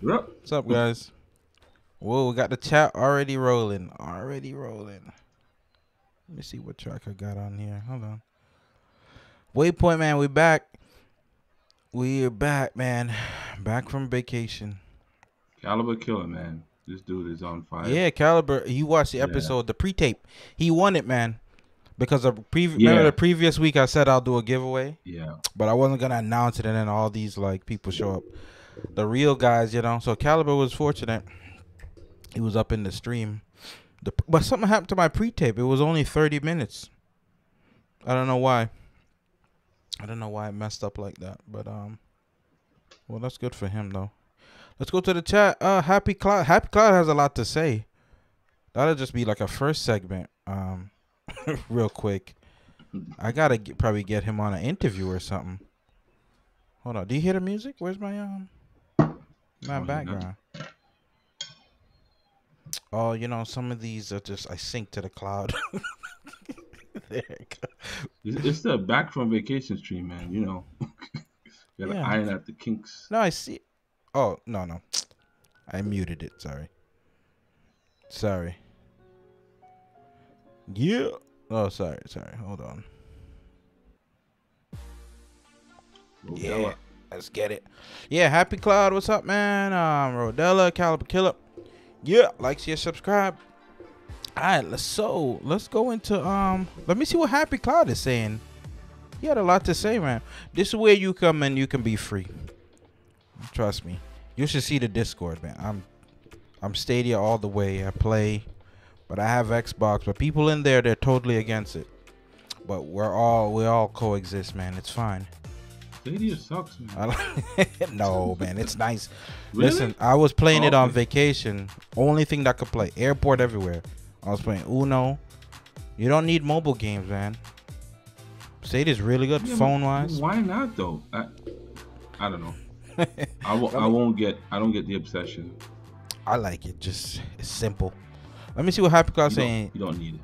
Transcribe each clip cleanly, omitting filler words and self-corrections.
Yep. What's up, guys? Whoa, we got the chat already rolling. Already rolling. Let me see what track I got on here. Hold on. Waypoint, man, we back. We're back, man. Back from vacation. Caliber killer, man. This dude is on fire. Yeah, Caliber. You watched the Yeah. episode, the pre-tape. He won it, man. Because remember Yeah. the previous week I said I'll do a giveaway, Yeah. but I wasn't gonna announce it, and then all these like people show up, the real guys, you know. So Caliber was fortunate. He was up in the stream. But something happened to my pre-tape. It was only 30 minutes. I don't know why. I don't know why it messed up like that. But well, that's good for him though. Let's go to the chat. Happy Cloud. Happy Cloud has a lot to say. That'll just be like a first segment. Real quick. I gotta probably get him on an interview or something. Hold on. Do you hear the music? Where's my background? Oh, you know, some of these are just I sync to the cloud. There it goes. It's the back from vacation stream, man. You know, gotta Yeah. iron out the kinks. No, I see. Oh, no. I muted it. Sorry. Yeah. Oh, sorry. Hold on. Yeah. Let's get it. Yeah, Happy Cloud, what's up, man? Rodella, Caliber Killer. Yeah, like, share, subscribe. Alright, let's go into let me see what Happy Cloud is saying. He had a lot to say, man. This is where you come and you can be free. Trust me. You should see the Discord, man. I'm Stadia all the way. I play, but I have Xbox. But people in there, they're totally against it. But we all coexist, man. It's fine. Stadia sucks, man. No, man, it's nice. Really? Listen, I was playing it on Okay. vacation. Only thing that I could play. Airport everywhere. I was playing Uno. You don't need mobile games, man. Stadia's really good Yeah, phone wise. Why not though? I don't know. I don't get the obsession. I like it. Just it's simple. Let me see what Happy Cloud saying. You don't need it.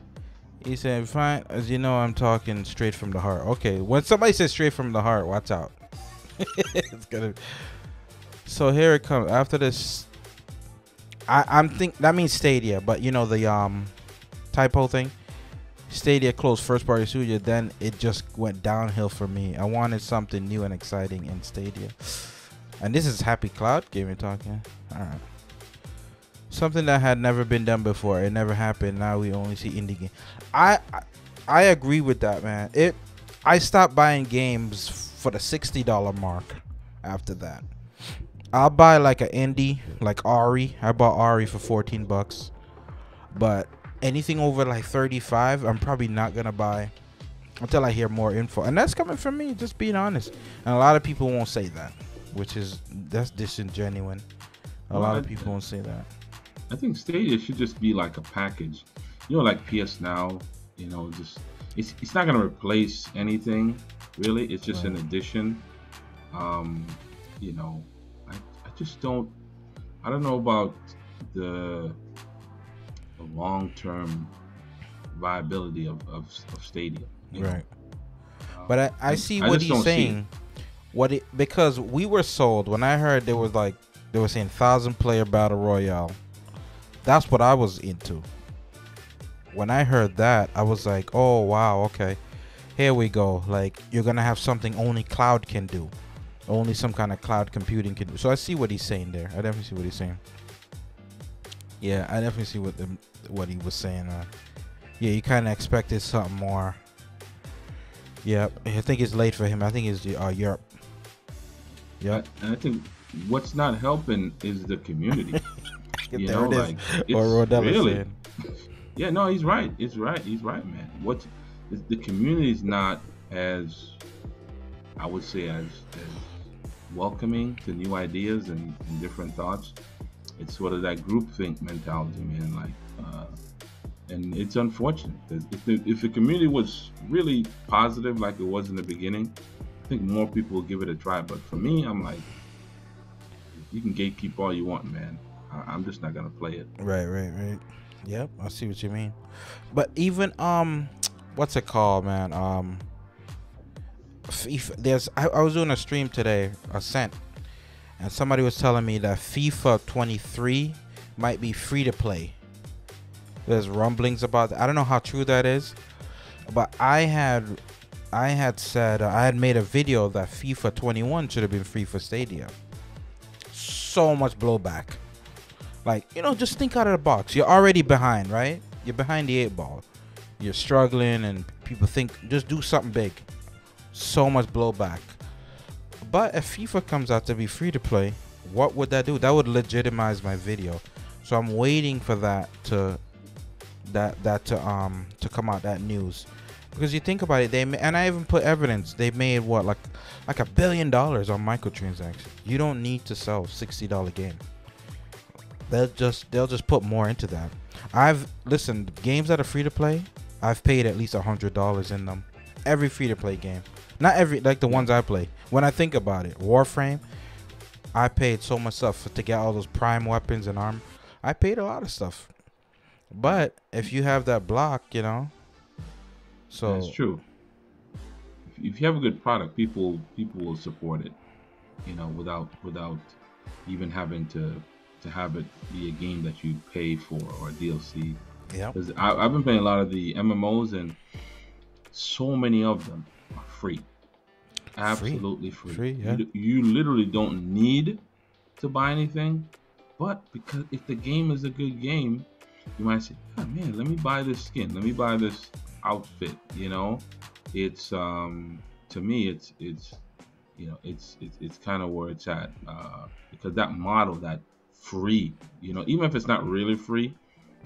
He said, "Fine, as you know, I'm talking straight from the heart." Okay, when somebody says straight from the heart, watch out. It's gonna. So here it comes. After this, I'm think that means Stadia, but you know the typo thing. Stadia closed first party studio, then it just went downhill for me. I wanted something new and exciting in Stadia, and this is Happy Cloud Gaming talking. All right. Something that had never been done before. It never happened. Now we only see indie games. I agree with that, man. I stopped buying games for the $60 mark after that. I'll buy like an indie, like Ari. I bought Ari for $14. But anything over like 35, I'm probably not gonna buy until I hear more info. And that's coming from me, just being honest. And a lot of people won't say that, that's disingenuous. A lot of people won't say that. I think Stadia should just be like a package, you know, like PS Now. You know, just it's not gonna replace anything really. It's just an addition. You know, I just don't. I don't know about the long-term viability of Stadia. Right. But I see what he's saying. Because we were sold when I heard they were saying 1,000-player battle royale. That's what I was into. When I heard that, I was like, oh wow, okay, here we go. Like, you're gonna have something only cloud can do, only some kind of cloud computing can do. So I see what he's saying there. I definitely see what he's saying. Yeah, I definitely see what he was saying. Yeah, you kind of expected something more. Yeah, I think it's late for him. I think it's Europe. Yeah, and I think what's not helping is the community. You there know, it is. like Or Rodella really, said. yeah, no, he's right. He's right, man. The community is not as, I would say, as welcoming to new ideas and different thoughts. It's sort of that groupthink mentality, man. Like, and it's unfortunate. If the community was really positive, like it was in the beginning, I think more people will give it a try. But for me, I'm like, you can gatekeep all you want, man. I'm just not gonna play it. Right. Yep, I see what you mean. But even what's it called, man? I was doing a stream today, Ascent, and somebody was telling me that FIFA 23 might be free to play. There's rumblings about that. I don't know how true that is, but I had said I had made a video that FIFA 21 should have been free for Stadia. So much blowback. Like, just think out of the box. You're already behind, right? You're behind the 8 ball. You're struggling, and people think just do something big. So much blowback. But if FIFA comes out to be free to play, what would that do? That would legitimize my video. So I'm waiting for that to come out, that news. Because you think about it, and I even put evidence. They made what, like $1 billion on microtransactions. You don't need to sell $60 game. They'll just put more into that. Listen, games that are free to play, I've paid at least $100 in them. Every free to play game, not every, like the ones I play. When I think about it, Warframe, I paid so much stuff to get all those prime weapons and armor. I paid a lot of stuff. But if you have that block, so that's true. If you have a good product, people will support it, without even having to have it be a game that you pay for or DLC. Yeah. Because I've been playing a lot of the MMOs, and so many of them are free. Absolutely free. Yeah. You literally don't need to buy anything, but because if the game is a good game, you might say, oh, man, let me buy this skin, let me buy this outfit. It's to me it's kind of where it's at, because that model, that free, even if it's not really free,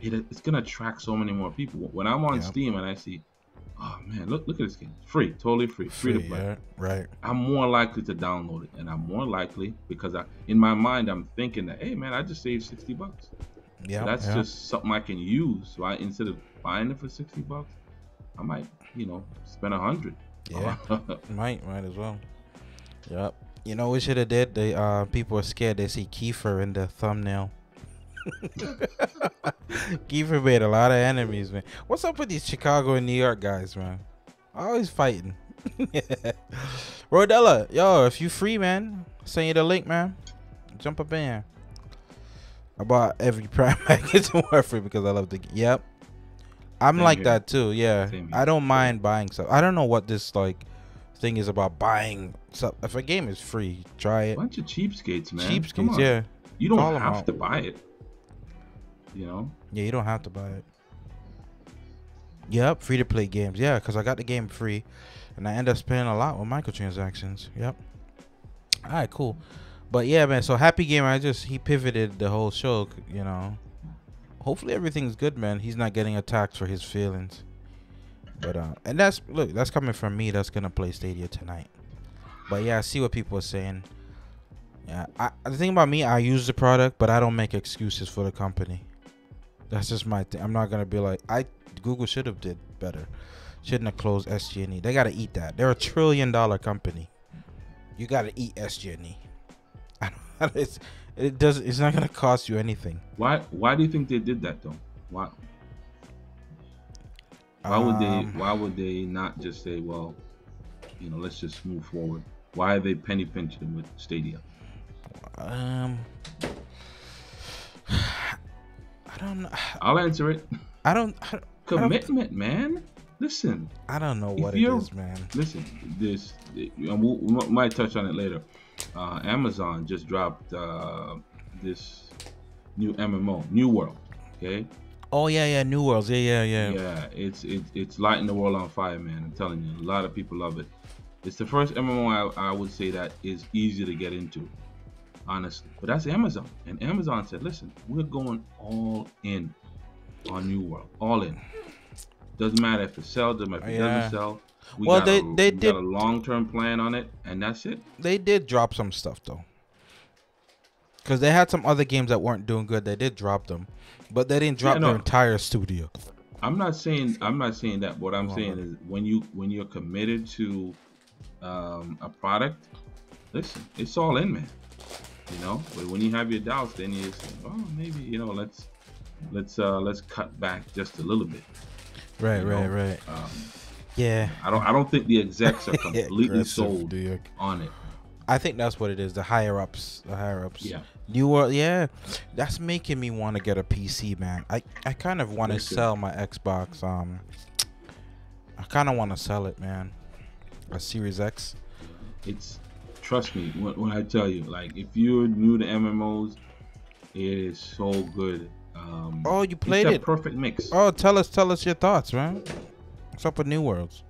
it's gonna attract so many more people. When I'm on Steam and I see, oh man, look at this game, free, totally free to play. Yeah, right. I'm more likely to download it, and I'm more likely because in my mind I'm thinking that, hey man, I just saved $60. Yeah, that's just something I can use. So instead of buying it for $60, I might, spend 100. Yeah, might as well. Yep. We should have did. People are scared. They see Kiefer in the thumbnail. Kiefer made a lot of enemies, man. What's up with these Chicago and New York guys, man? Always fighting. Rodella, yo, if you free, man, send you the link, man. Jump up in here. I bought every Prime package in Warframe because I love the game. Yep. I'm Same like here. that too, yeah. I don't mind buying stuff. I don't know what this thing is about buying stuff. If a game is free, try it. Bunch of cheapskates, man. Cheapskates, yeah. You don't have to buy it. Yeah, you don't have to buy it. Yep, free to play games. Yeah, because I got the game free, and I end up spending a lot with microtransactions. Yep. All right, cool. But yeah, man. So Happy Gamer, he pivoted the whole show. Hopefully everything's good, man. He's not getting attacked for his feelings. But and that's coming from me. That's gonna play Stadia tonight. But yeah, I see what people are saying. Yeah, the thing about me, I use the product, but I don't make excuses for the company. That's just my thing. I'm not gonna be like, Google should have did better. Shouldn't have closed SG&E. They gotta eat that. They're $1 trillion company. You gotta eat SG&E. It's not gonna cost you anything. Why do you think they did that though? Why would they not just say, well, let's just move forward? Why are they penny pinching with Stadia? I don't know. I'll answer it. Commitment, man. Listen. I don't know what it is, man. Listen, we might touch on it later. Amazon just dropped this new MMO, New World. Okay. Oh yeah, New Worlds. Yeah. Yeah, it's lighting the world on fire, man. I'm telling you, a lot of people love it. It's the first MMO I would say that is easy to get into, honestly. But that's Amazon, and Amazon said, listen, we're going all in on New World, all in. Doesn't matter if it sells, doesn't matter if it doesn't sell. We got a long-term plan on it, and that's it. They did drop some stuff though, because they had some other games that weren't doing good. They did drop them, but they didn't drop their entire studio. I'm not saying that. What I'm saying is when you're committed to a product, listen, it's all in, man. But when you have your doubts, then you say, oh, maybe let's cut back just a little bit. Right. Yeah. I don't think the execs are completely sold on it. I think that's what it is. The higher ups. The higher ups. Yeah. New World. Yeah, that's making me want to get a PC, man. I kind of want to sell my Xbox. I kind of want to sell it, man. A Series X. It's, trust me when I tell you, like, if you're new to MMOs, it is so good. Oh, you played it's it? A perfect mix. Oh, tell us your thoughts, man. What's up with New Worlds?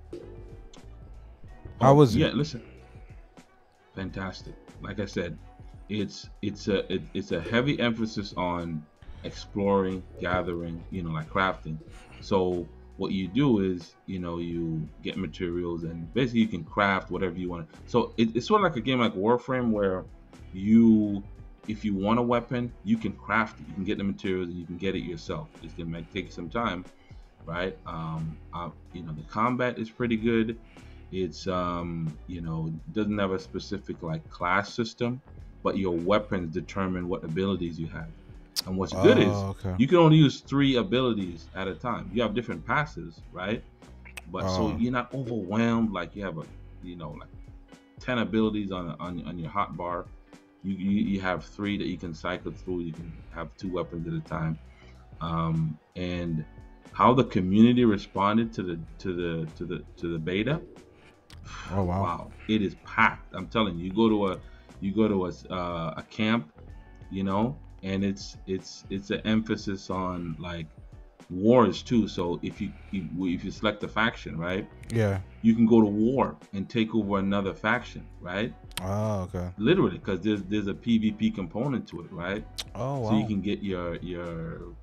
How was it? Yeah, listen, fantastic. Like I said, it's a heavy emphasis on exploring, gathering, like crafting. So what you do is, you get materials and basically you can craft whatever you want. So it's sort of like a game like Warframe where if you want a weapon, you can craft it. You can get the materials and you can get it yourself. It's gonna take some time, right? The combat is pretty good. It's doesn't have a specific like class system, but your weapons determine what abilities you have. And what's good is you can only use 3 abilities at a time. You have different passes, right? But so you're not overwhelmed like you have like 10 abilities on your hotbar. You have 3 that you can cycle through. You can have 2 weapons at a time. And how the community responded to the beta. Oh wow. Wow, it is packed. I'm telling you, you go to a camp, and it's an emphasis on like wars too. So if you select a faction, right? Yeah. You can go to war and take over another faction, right? Oh, okay. Literally, because there's a PvP component to it, right? Oh wow. So you can get your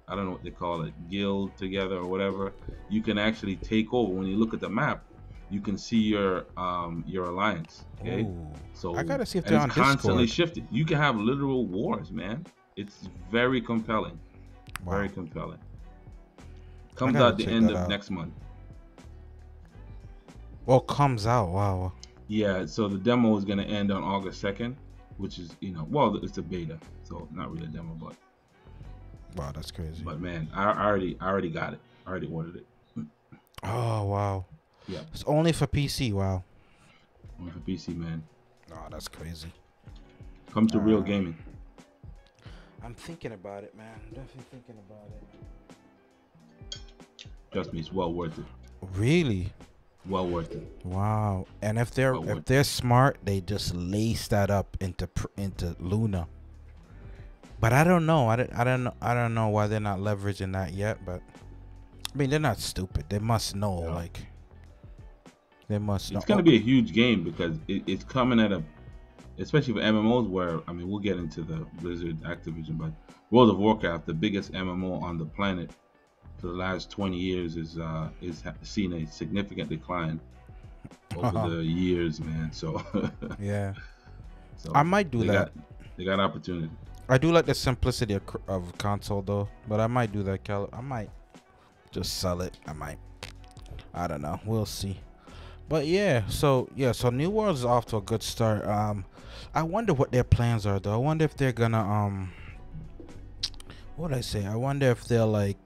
I don't know what they call it, guild together or whatever. You can actually take over. When you look at the map, you can see your alliance. Okay. Ooh. So I gotta see if they're on it's constantly Discord. shifting. You can have literal wars, man. It's very compelling. Wow. Very compelling. Comes out the end of next month. Well, comes out. Wow. Yeah, so the demo is going to end on August 2nd, which is, well, it's a beta, so not really a demo, but. Wow, that's crazy. But man, I already got it. I already ordered it. Oh, wow. Yeah. It's only for PC. Wow. Only for PC, man. Oh, that's crazy. Come to real gaming. I'm thinking about it, man. Definitely thinking about it. Trust me, it's well worth it. Really? Well worth it. Wow. And if they're smart, they just lace that up into Luna. But I don't know. I don't know why they're not leveraging that yet. But I mean, they're not stupid. They must know. Yeah. Like they must know. It's gonna be a huge game because it's coming at especially for MMOs where we'll get into the Blizzard Activision, but World of Warcraft, the biggest MMO on the planet for the last 20 years, is seen a significant decline over the years, man. So yeah, so I might do that. They got opportunity. I do like the simplicity of console though, but I might do that. I might just sell it. I don't know. We'll see. But yeah, so New World is off to a good start. I wonder what their plans are though. I wonder if they're gonna what would I say? I wonder if they'll like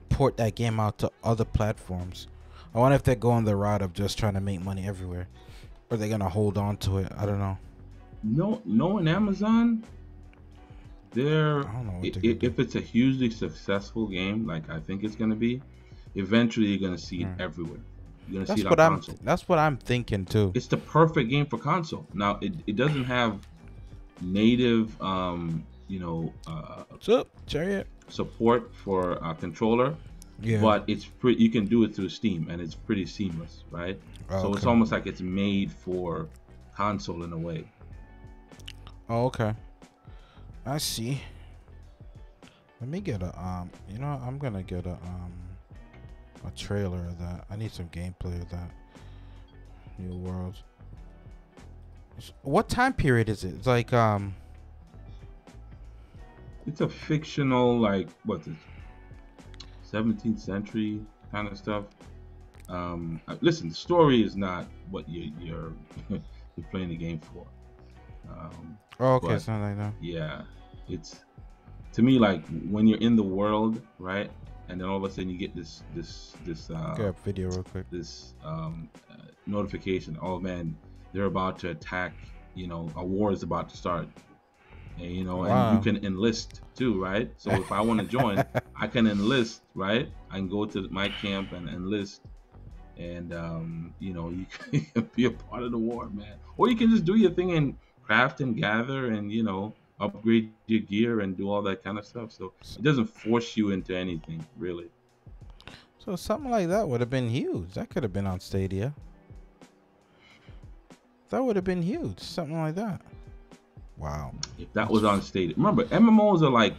port that game out to other platforms. I wonder if they're going the route of just trying to make money everywhere, or they're gonna hold on to it. I don't know. Knowing Amazon, if it's a hugely successful game, like I think it's gonna be, eventually you're gonna see it everywhere. You're gonna see it on console. That's what I'm thinking too. It's the perfect game for console. Now it doesn't have native what's up, Chariot? Support for a controller, but it's you can do it through Steam and it's pretty seamless, right? So it's almost like it's made for console in a way. Oh, okay. I see. Let me get a I'm gonna get a trailer of that. I need some gameplay of that. New World. What time period is it? It's like it's a fictional, like, what's it, 17th century kind of stuff. Listen, the story is not what you're playing the game for. okay, something like that. Yeah, it's, to me, like when you're in the world, right, and then all of a sudden you get this video real quick. This notification. Oh man, they're about to attack a war is about to start. And, and you Wow. can enlist too, right? So if I want to join, I can enlist, right? I can go to my camp and enlist, and you can be a part of the war, man. Or you can just do your thing and craft and gather and upgrade your gear and do all that kind of stuff. So it doesn't force you into anything, really. So something like that would have been huge. That could have been on Stadia. That would have been huge. Something like that. Wow. If that was on Stadia, remember MMOs are like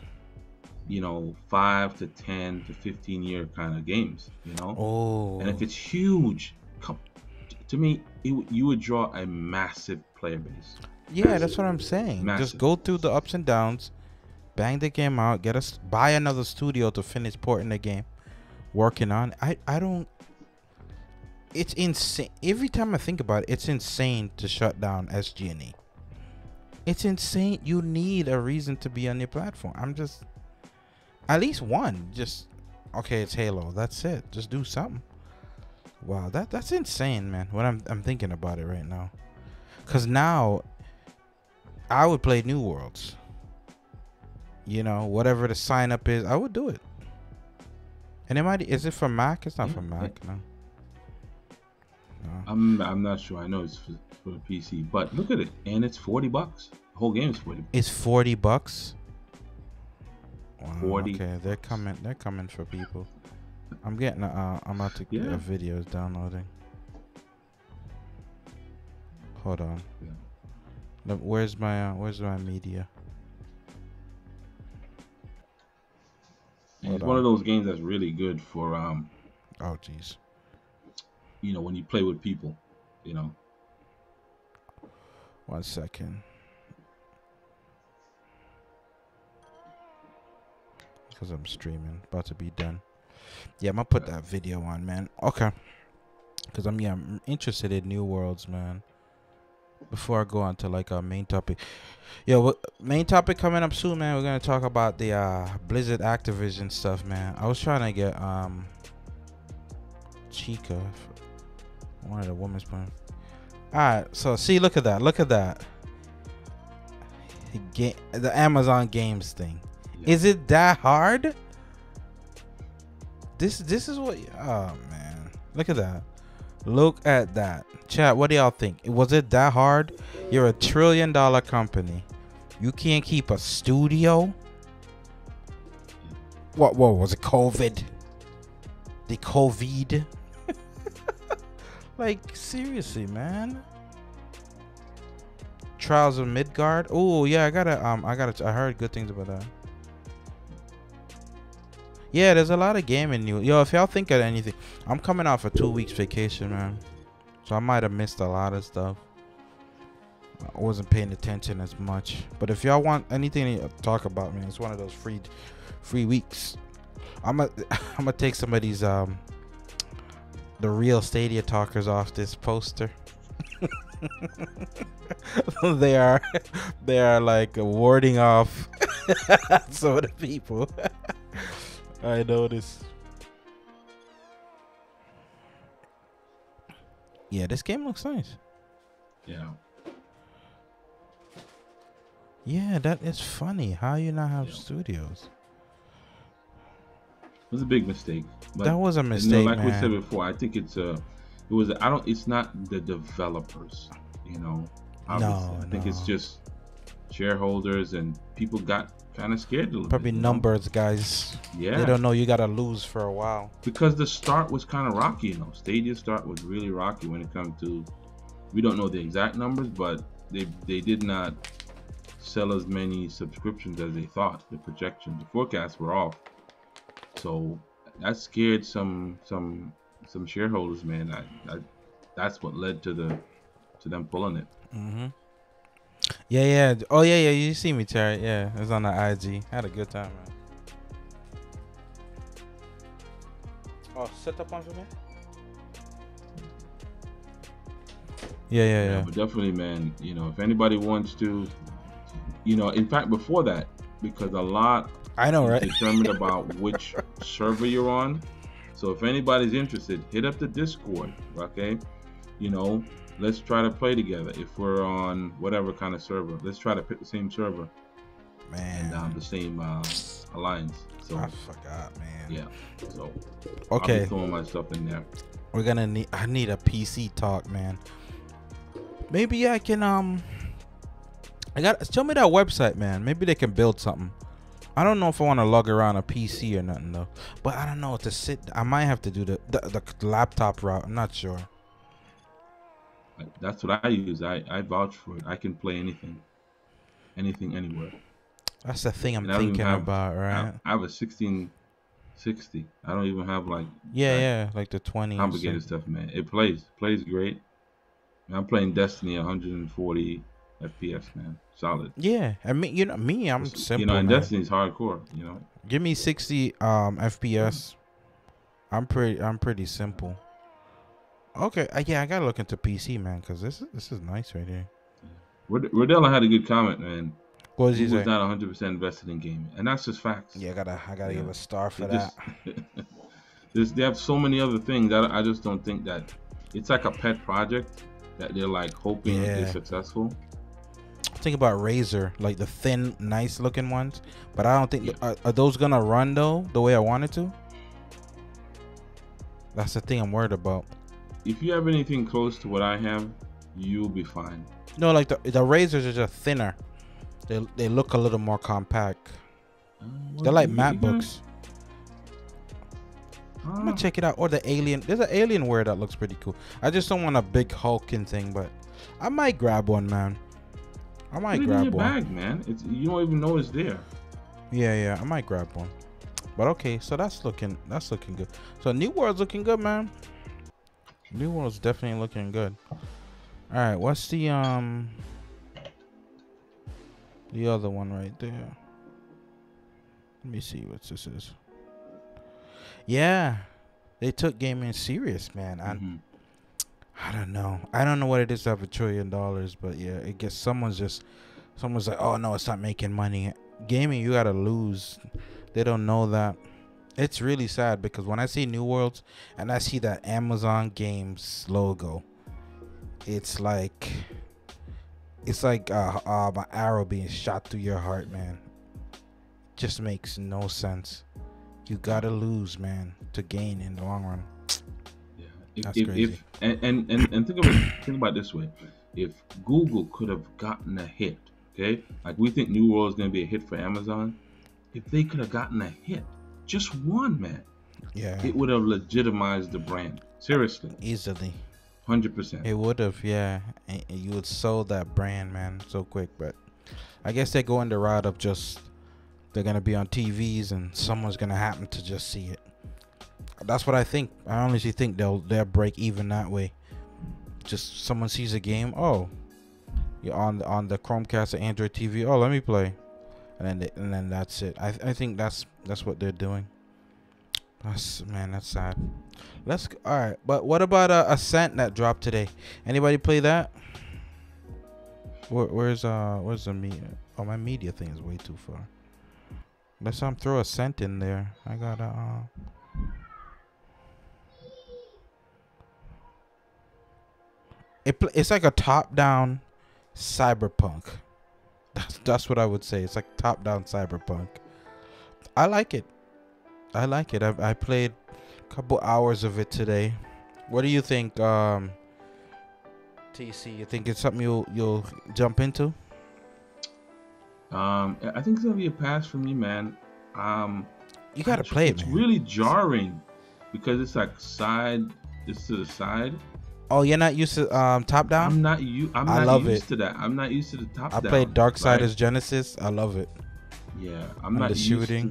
5 to 10 to 15-year kind of games, Oh. and if it's huge, to me, you would draw a massive player base. Yeah, that's what I'm saying. Massive. Just go through the ups and downs, bang the game out, buy another studio to finish porting the game, working on. I don't. It's insane. Every time I think about it, it's insane to shut down SG&E. It's insane. You need a reason to be on your platform. At least one. Just okay. It's Halo. That's it. Just do something. Wow, that's insane, man. When I'm thinking about it right now, cause now I would play New Worlds. Whatever the sign up is, I would do it. And is it for Mac? It's not for Mac, no. I'm not sure. I know it's for the PC, but look at it, and it's $40. The whole game is $40. It's $40. Wow, 40. Okay, they're coming for people. I'm getting I'm about to get videos downloading. Hold on. Yeah. Look, where's my media? And it's one of those games that's really good for oh jeez. When you play with people, 1 second. Because I'm streaming, about to be done. Yeah, I'm gonna put that video on, man. Okay. Because I'm interested in New Worlds, man. Before I go on to like our main topic. Main topic coming up soon, man. We're gonna talk about the Blizzard Activision stuff, man. I was trying to get Chica, one of the women's playing. Alright, so see, look at that. The Amazon Games thing. Yeah. Is it that hard? This is what. Oh man, look at that. Look at that. Chat, what do y'all think? Was it that hard? You're $1 trillion company. You can't keep a studio? What was it? COVID? The COVID? Like, seriously, man. Trials of Midgard? Oh, yeah, I heard good things about that. Yeah, there's a lot of gaming news. Yo, if y'all think of anything, I'm coming off a 2 weeks vacation, man. So I might have missed a lot of stuff. I wasn't paying attention as much. But if y'all want anything to talk about, man, it's one of those free weeks. I'm gonna take some of these the real Stadia talkers off this poster. they are like warding off some of the people. I noticed. Yeah, this game looks nice. Yeah. Yeah, that is funny. How you not have studios? It was a big mistake. But, that was a mistake, like man. we said before, I think it's not the developers, obviously. I think it's just shareholders and people got kind of scared a little Probably bit, numbers, guys. Yeah. They don't know you gotta lose for a while. Because the start was kind of rocky, Stadia's start was really rocky when it comes to, we don't know the exact numbers, but they did not sell as many subscriptions as they thought. The projections, the forecasts were off. So that scared some shareholders, man. That's what led to them pulling it. Mm-hmm. Yeah. Oh yeah. You see me, Terry. Yeah, it was on the IG. I had a good time, man. Oh, set up on for me. Yeah. But definitely, man. If anybody wants to, in fact, before that, because a lot. I know, right? Determined about which server you're on. So if anybody's interested, hit up the Discord, okay? let's try to play together. If we're on whatever kind of server, let's try to pick the same server Man, and the same alliance. So I forgot, man. yeah, so Okay, I'll be throwing my stuff in there. we're gonna need. I need a PC talk, man. Maybe I can show me that website, man. Maybe they can build something. I don't know if I want to lug around a PC or nothing though. But I don't know to sit. I might have to do the laptop route. I'm not sure. That's what I use. I vouch for it. I can play anything, anywhere. That's the thing I'm And I don't even thinking have- about, right? I have a 1660. I don't even have like Yeah, that yeah, like the 20. complicated stuff, man. It plays great. I'm playing Destiny 140 FPS, man. Solid. Yeah, I mean, you know me, I'm simple. You know, and man. Destiny's hardcore. You know. Give me 60 FPS. I'm pretty simple. Okay, yeah, I gotta look into PC, man, because this is nice right here. Rodella had a good comment, man. What does he Google's say? not 100% invested in gaming, and that's just facts. Yeah, I gotta Yeah. give a star for They that. they have so many other things that I just don't think that it's like a pet project that they're like hoping Yeah. is successful. Think about Razer, like the thin, nice looking ones, but I don't think are those gonna run though the way I want it to. That's the thing I'm worried about. If you have anything close to what I have, you'll be fine. No, like the Razers are just thinner. They look a little more compact. They're like MacBooks. I'm gonna check it out. Or the Alien. There's an Alienware that looks pretty cool. I just don't want a big hulking thing, but I might grab one, man. I might Put it in grab your one. bag, man. You don't even know it's there. Yeah, I might grab one. But okay, so that's looking good. So New World's looking good, man. New World's definitely looking good. All right, what's the other one right there? Let me see what this is. Yeah, they took gaming serious, man. Mhm. I don't know. I don't know what it is to have $1 trillion, but yeah, I guess someone's like, oh no, it's not making money. Gaming, you gotta lose. They don't know that. It's really sad because when I see New Worlds and I see that Amazon Games logo, it's like an arrow being shot through your heart, man. Just makes no sense. You gotta lose, man, to gain in the long run. That's crazy. And think about it this way. If Google could have gotten a hit, okay, like we think New World is going to be a hit for Amazon, if they could have gotten a hit, just one, man, Yeah, it would have legitimized the brand. Seriously, easily. 100%. It would have, yeah. And you would sell that brand, man, so quick. But I guess they're going the route of just they're gonna be on TVs and someone's gonna happen to just see it. That's what I think. I honestly think they'll break even that way. Just someone sees a game, oh, you're on the Chromecast or Android TV. Oh, let me play, and then that's it. I think that's what they're doing. That's sad. All right. But what about Ascent that dropped today? Anybody play that? Where's the media? Oh, my media thing is way too far. Let's throw Ascent in there. I got It's like a top-down cyberpunk. That's what I would say. It's like top-down cyberpunk. I like it. I played a couple hours of it today. What do you think, TC? You think it's something you'll jump into? I think it's gonna be a pass for me, man. You gotta play it, It's man. really jarring because it's like it's to the side. Oh, you're not used to top down? I'm not I love used it. to that. I'm not used to the top I down. played Darksiders right? Genesis. I love it. Yeah, I'm And not the used shooting.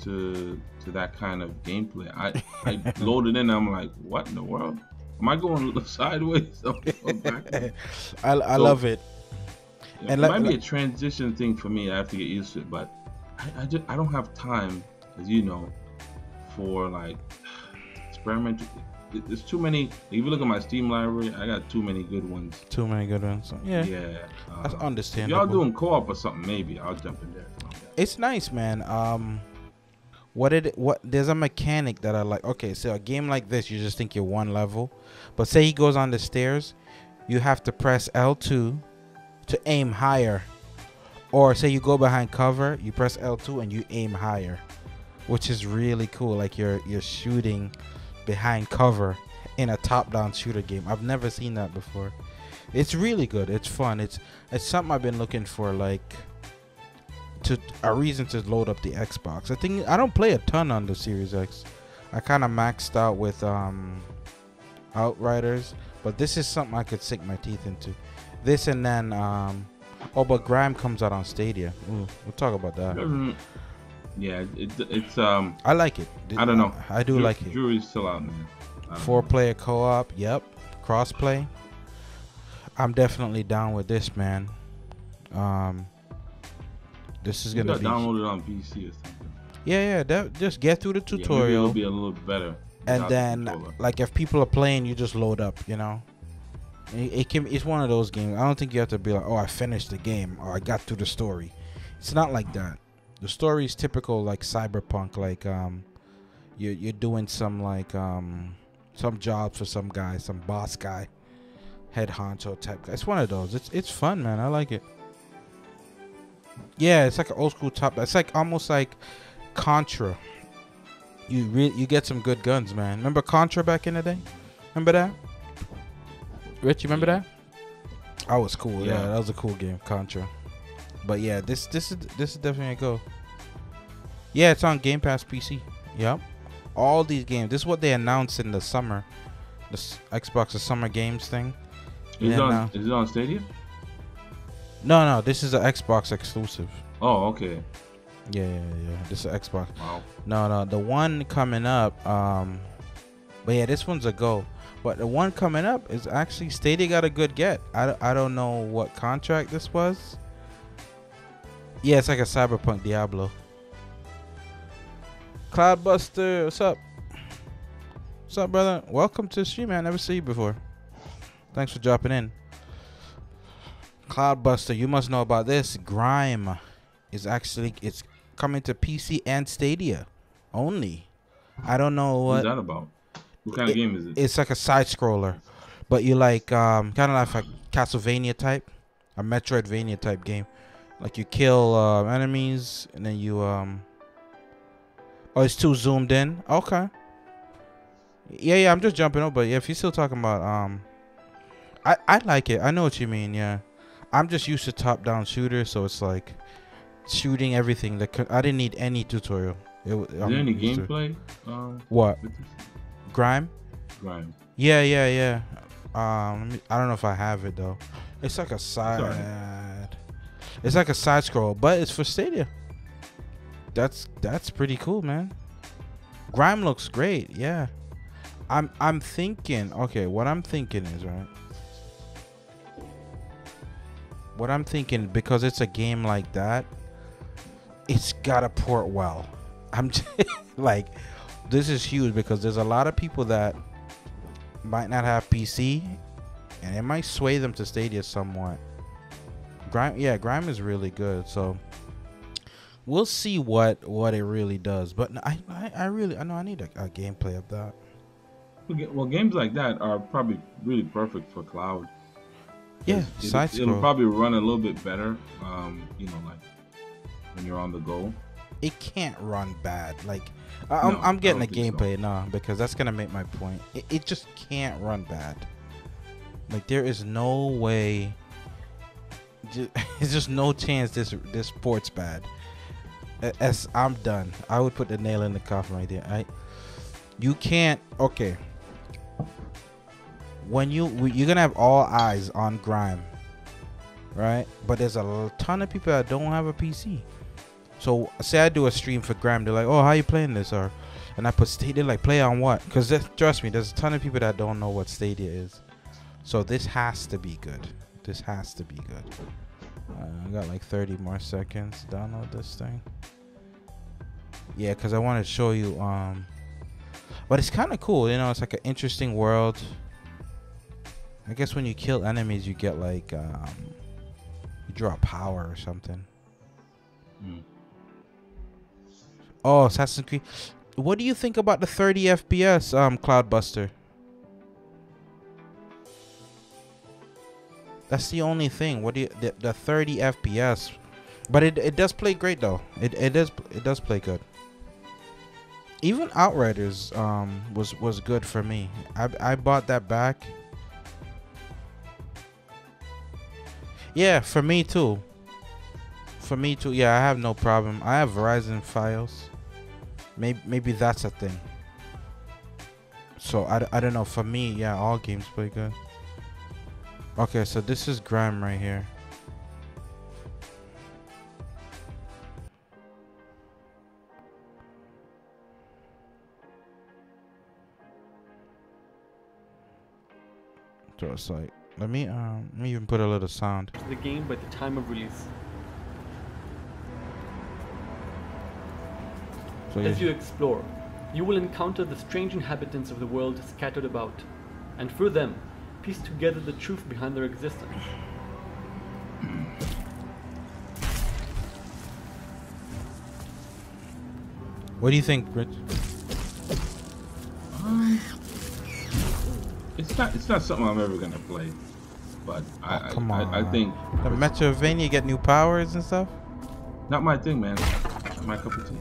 to that kind of gameplay. I loaded in. I'm like, what in the world? Am I going sideways? Or backwards? I love it. Yeah, And it might be a transition thing for me. I have to get used to it, but I don't have time, as you know, for like experimental. There's too many. If you look at my Steam library, I got too many good ones. Too many good ones. Yeah. Yeah. That's If understandable. y'all doing co-op or something, maybe I'll jump in there. It's nice, man. There's a mechanic that I like. Okay, so a game like this, you just think you're one level, but say he goes on the stairs, you have to press L2 to aim higher. Or say you go behind cover, you press L2 and you aim higher, which is really cool. Like you're shooting behind cover in a top-down shooter game. I've never seen that before. It's really good. It's fun. It's something I've been looking for, like a reason to load up the Xbox. I don't play a ton on the Series X. I kind of maxed out with Outriders, but this is something I could sink my teeth into. This and then but Grime comes out on Stadia. Ooh, we'll talk about that. Yeah, it's I like it. I don't know. I do like it. Jury's still out, man. 4-player co-op. Yep. Crossplay. I'm definitely down with this, man. This is gonna be downloaded on PC or something. Yeah. Just get through the tutorial. Maybe it'll be a little better. And then, like, if people are playing, you just load up. You know, it's one of those games. I don't think you have to be like, oh, I finished the game or I got through the story. It's not like that. The story is typical, like Cyberpunk. Like, you're doing some like some job for some guy, some boss guy, head honcho type guy. It's one of those. It's fun, man. I like it. Yeah, it's like an old school top. It's like almost like Contra. You get some good guns, man. Remember Contra back in the day? Remember that? Rich, you remember that? That was cool. Yeah, that was a cool game, Contra. But yeah, this is definitely a go. Yeah, it's on Game Pass PC. Yep. All these games. This is what they announced in the summer. The Xbox Summer Games thing. Is it on Stadia? No, this is an Xbox exclusive. Oh, okay. Yeah. This is an Xbox. Wow. No, the one coming up, but yeah, this one's a go. But the one coming up is actually Stadia got a good get. I don't know what contract this was. Yeah, it's like a Cyberpunk Diablo. Cloudbuster, what's up? What's up, brother? Welcome to the stream, man. Never seen you before. Thanks for dropping in. Cloudbuster, you must know about this. Grime is actually, it's coming to PC and Stadia only. I don't know what. What's that about? What kind of game is it? It's like a side scroller, but you like kind of like a Castlevania type, a Metroidvania type game. Like you kill enemies and then you oh, it's too zoomed in. Okay. Yeah, I'm just jumping over. But yeah, if you're still talking about I like it. I know what you mean. Yeah, I'm just used to top-down shooters, so it's like shooting everything. I didn't need any tutorial. Is there any gameplay? What? Grime? Grime. Yeah. I don't know if I have it though. It's like a side. It's like a side scroll, but it's for Stadia. That's pretty cool, man. Grime looks great. Yeah. I'm thinking. Okay, what I'm thinking is right. What I'm thinking, because it's a game like that, it's gotta port well. I'm just, like, this is huge because there's a lot of people that might not have PC, and it might sway them to Stadia somewhat. Grime is really good, so we'll see what it really does. But I know I need a gameplay of that. Well, games like that are probably really perfect for cloud. Yeah, it'll probably run a little bit better. Like when you're on the go. It can't run bad. Like I'm getting a gameplay now because that's gonna make my point. It just can't run bad. Like there is no way. There's just no chance this port's bad. As I'm done. I would put the nail in the coffin right there. You can't. Okay. When you're gonna have all eyes on Grime, right? But there's a ton of people that don't have a PC. So say I do a stream for Grime, they're like, "Oh, how you playing this?" And I put Stadia, like, play on what? Because trust me, there's a ton of people that don't know what Stadia is. So this has to be good. This has to be good. I got like 30 more seconds to download this thing. Yeah, because I want to show you. But it's kind of cool, it's like an interesting world. I guess when you kill enemies, you get like you draw power or something. Oh, Assassin's Creed. What do you think about the 30 FPS Cloudbuster? That's the only thing. What do you the 30 FPS? But it does play great though. It does play good. Even Outriders was good for me. I bought that back. Yeah, for me too. For me too. Yeah, I have no problem. I have Verizon files. Maybe that's a thing. So I don't know. For me, yeah, all games play good. Okay, so this is Grime right here. So it's like, let me even put a little sound. The game by the time of release. So As you explore, you will encounter the strange inhabitants of the world scattered about, and through them, piece together the truth behind their existence. What do you think, Rich? It's not something I'm ever gonna play, but Come on. I think The Metrovania get new powers and stuff? not my thing, man. Not my cup of tea.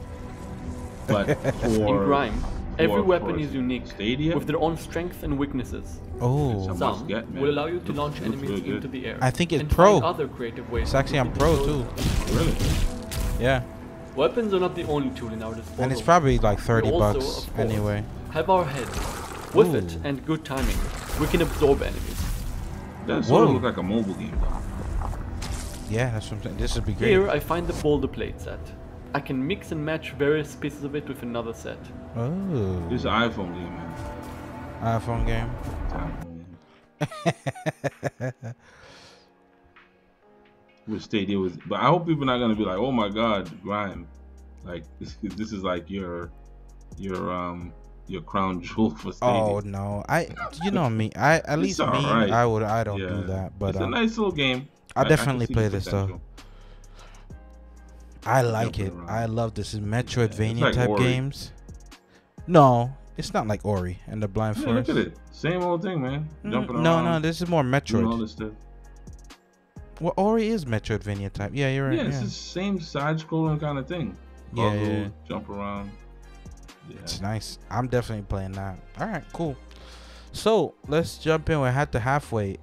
But In for Grime, every weapon for is unique, Stadia, with their own strengths and weaknesses. Oh, Some- Some get, man. will allow you to Looks- launch looks enemies really good. into the air. I think it's and pro. find other creative ways It's to actually on defeat pro those too. foes. really. Yeah, Weapons are not the only tool in our disposal. and it's probably like 30 We also, bucks of course, anyway. have our heads. With it Ooh. and good timing, we can absorb enemies. That sort of Whoa. look like a mobile game, though. Yeah, that's what I'm saying. This would be great. Here I find the boulder plate set. I can mix and match various pieces of it with another set. Oh, It's an iPhone game, man. iPhone game. With Stadia was, but I hope people are not gonna be like, oh my god, Grime, like this is like your crown jewel for Stadia. Oh no, you know me. At least me, alright. I don't Yeah. do that. But It's a nice little game. I'll I can definitely see play the this though. potential. I like Jumping it. around. I love this. Is Metroidvania like type Ori. games. No, it's not like Ori and the Blind Yeah, Forest. look at it. Same old thing, man. Jumping No, around. no, this is more doing all Metroid. this stuff. Well, Ori is Metroidvania type. Yeah, you're right. Yeah, Yeah, it's the same side-scrolling kind of thing. Yeah, Puzzle, yeah. jump around. Yeah. It's nice. I'm definitely playing that. All right, cool. So let's jump in. We're at the halfway.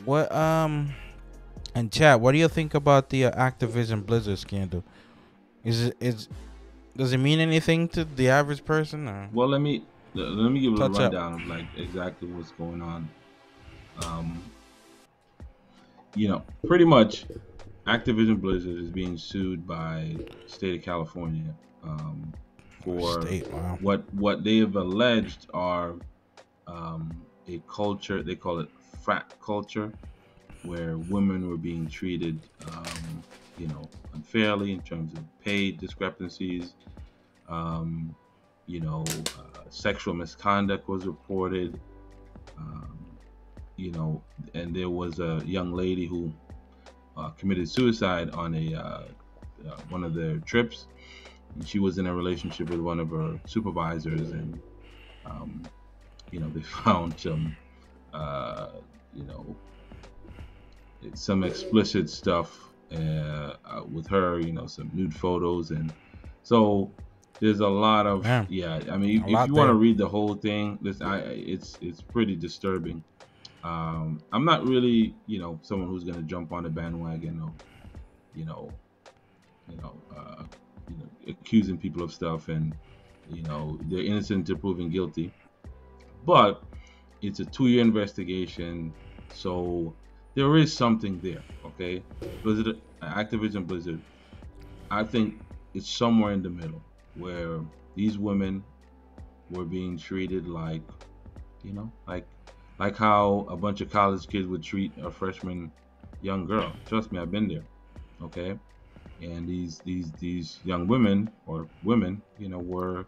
What and chat, what do you think about the Activision Blizzard scandal? Does it mean anything to the average person? Or? Well, let me give a Touch up. rundown of like exactly what's going on. Pretty much, Activision Blizzard is being sued by state of California for Wow. what they have alleged are a culture, they call it frat culture, where women were being treated unfairly in terms of pay discrepancies. Sexual misconduct was reported. And there was a young lady who committed suicide on one of their trips. And she was in a relationship with one of her supervisors, and they found some explicit stuff with her, some nude photos, and so there's a lot of Man, I mean, if you want to read the whole thing, it's pretty disturbing. I'm not really someone who's gonna jump on the bandwagon or accusing people of stuff, and they're innocent until proven guilty, but it's a 2-year investigation, so there is something there. Okay, Activision Blizzard, I think it's somewhere in the middle where these women were being treated like how a bunch of college kids would treat a freshman young girl. Trust me, I've been there. Okay, and these young women or women, were,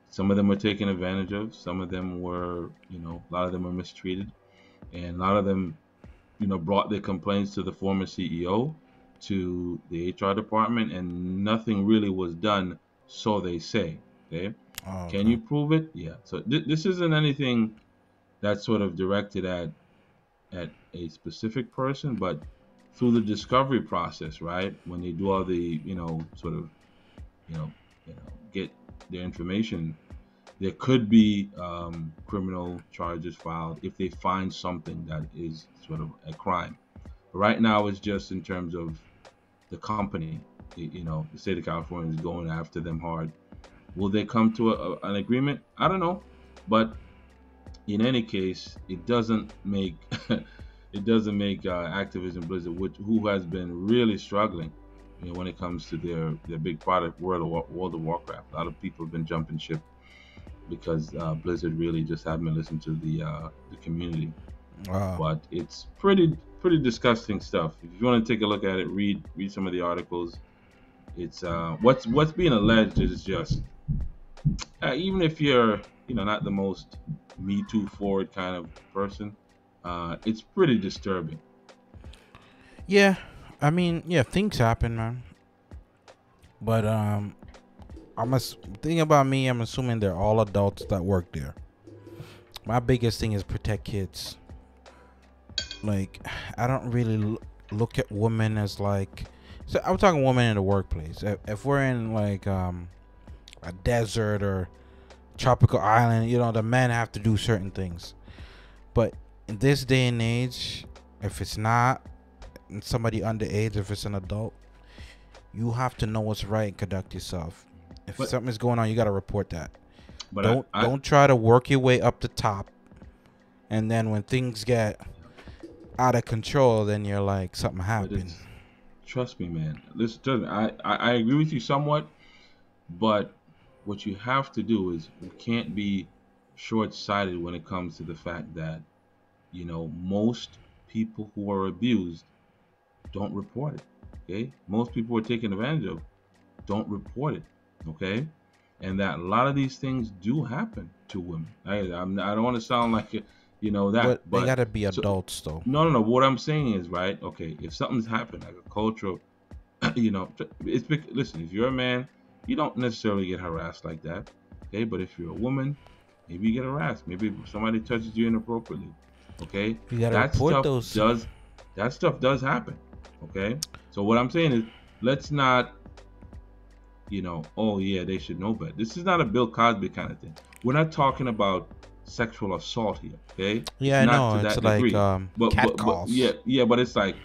some of them were taken advantage of, some of them were, a lot of them were mistreated, and a lot of them, brought their complaints to the former CEO, to the HR department, and nothing really was done, so they say. Okay, Can you prove it? Yeah. So this isn't anything that's sort of directed at at a specific person, but through the discovery process, right? When they do all the, sort of, you know, get their information, there could be criminal charges filed if they find something that is sort of a crime. Right now, it's just in terms of the company. The state of California is going after them hard. Will they come to an agreement? I don't know, but in any case, it doesn't make Activision Blizzard, who has been really struggling, when it comes to their big product, World of Warcraft. A lot of people have been jumping ship because Blizzard really just haven't been listening to the community. Wow. But it's pretty disgusting stuff. If you want to take a look at it, read some of the articles. It's what's being alleged is just even if you're not the most Me Too forward kind of person, it's pretty disturbing. Yeah, I mean, yeah, things happen, man. But thing about me, I'm assuming they're all adults that work there. My biggest thing is protect kids. Like, I don't really look at women as like. So I'm talking women in the workplace. If we're in like a desert or tropical island, the men have to do certain things. But in this day and age, if it's not somebody underage, if it's an adult, you have to know what's right and conduct yourself. If something's going on, you got to report that. But don't try to work your way up the top, and then when things get out of control, then you're like, something happened. Trust me, man. Listen, I agree with you somewhat, but what you have to do is you can't be short-sighted when it comes to the fact that most people who are abused don't report it. Okay, most people who are taken advantage of don't report it. Okay, and that a lot of these things do happen to women. I don't want to sound like that, but they gotta be adults, though. No. What I'm saying is, right? Okay, if something's happened, like a cultural, listen. If you're a man, you don't necessarily get harassed like that. Okay, but if you're a woman, maybe you get harassed. Maybe somebody touches you inappropriately. Okay, you gotta report those. That stuff does happen. Okay, so what I'm saying is, let's not, oh yeah, they should know better. This is not a Bill Cosby kind of thing. We're not talking about sexual assault here. Okay. Yeah, I know. It's like catcalls. Yeah, but it's like,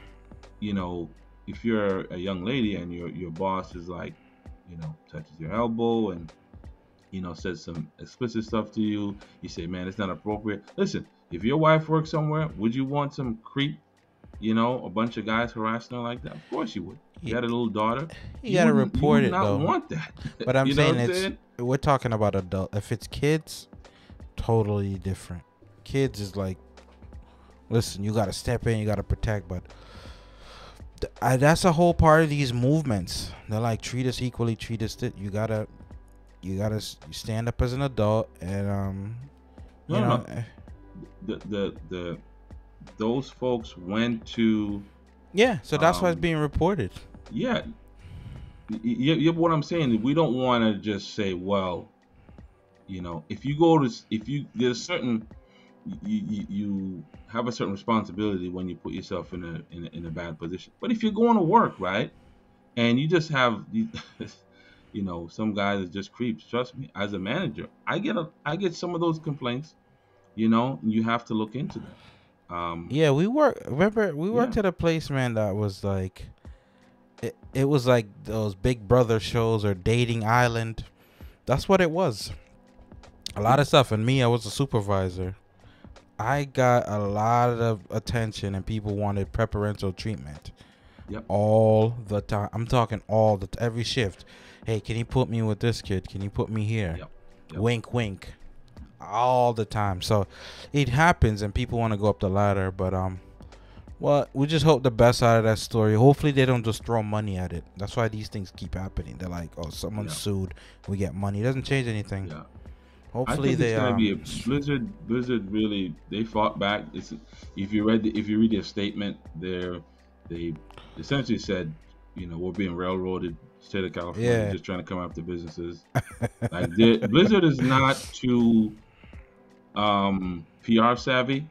if you're a young lady and your boss is like, touches your elbow and says some explicit stuff to you, you say, man, it's not appropriate. Listen, if your wife works somewhere, would you want some creep, a bunch of guys harassing her like that? Of course you would. You had a little daughter. You gotta report it, though. You not want that. But I'm saying we're talking about adult. If it's kids, totally different. Kids is like, listen, you gotta step in, you gotta protect. But that's a whole part of these movements. They're like, treat us equally, treat us. You gotta stand up as an adult and those folks went to. Yeah, so that's why it's being reported. Yeah. What I'm saying is, we don't want to just say, well, if there's certain, you have a certain responsibility when you put yourself in a bad position. But if you're going to work, right, and you just have some guys are just creeps. Trust me, as a manager, I get some of those complaints. You have to look into that. Yeah, we worked at a place, man, that was like, it was like those Big Brother shows or Dating Island. That's what it was. A lot of stuff. And me, I was a supervisor. I got a lot of attention and people wanted preferential treatment. Yep. All the time. I'm talking every shift. Hey, can you put me with this kid? Can you put me here? Yep. Wink, wink. All the time. So it happens and people want to go up the ladder, but well, we just hope the best out of that story. Hopefully they don't just throw money at it. That's why these things keep happening. They're like, oh, someone sued, we get money. It doesn't change anything. Yeah. Hopefully it's gonna be Blizzard really, they fought back. If you read their statement, they essentially said, we're being railroaded. State of California just trying to come after businesses. Like, Blizzard is not too PR savvy.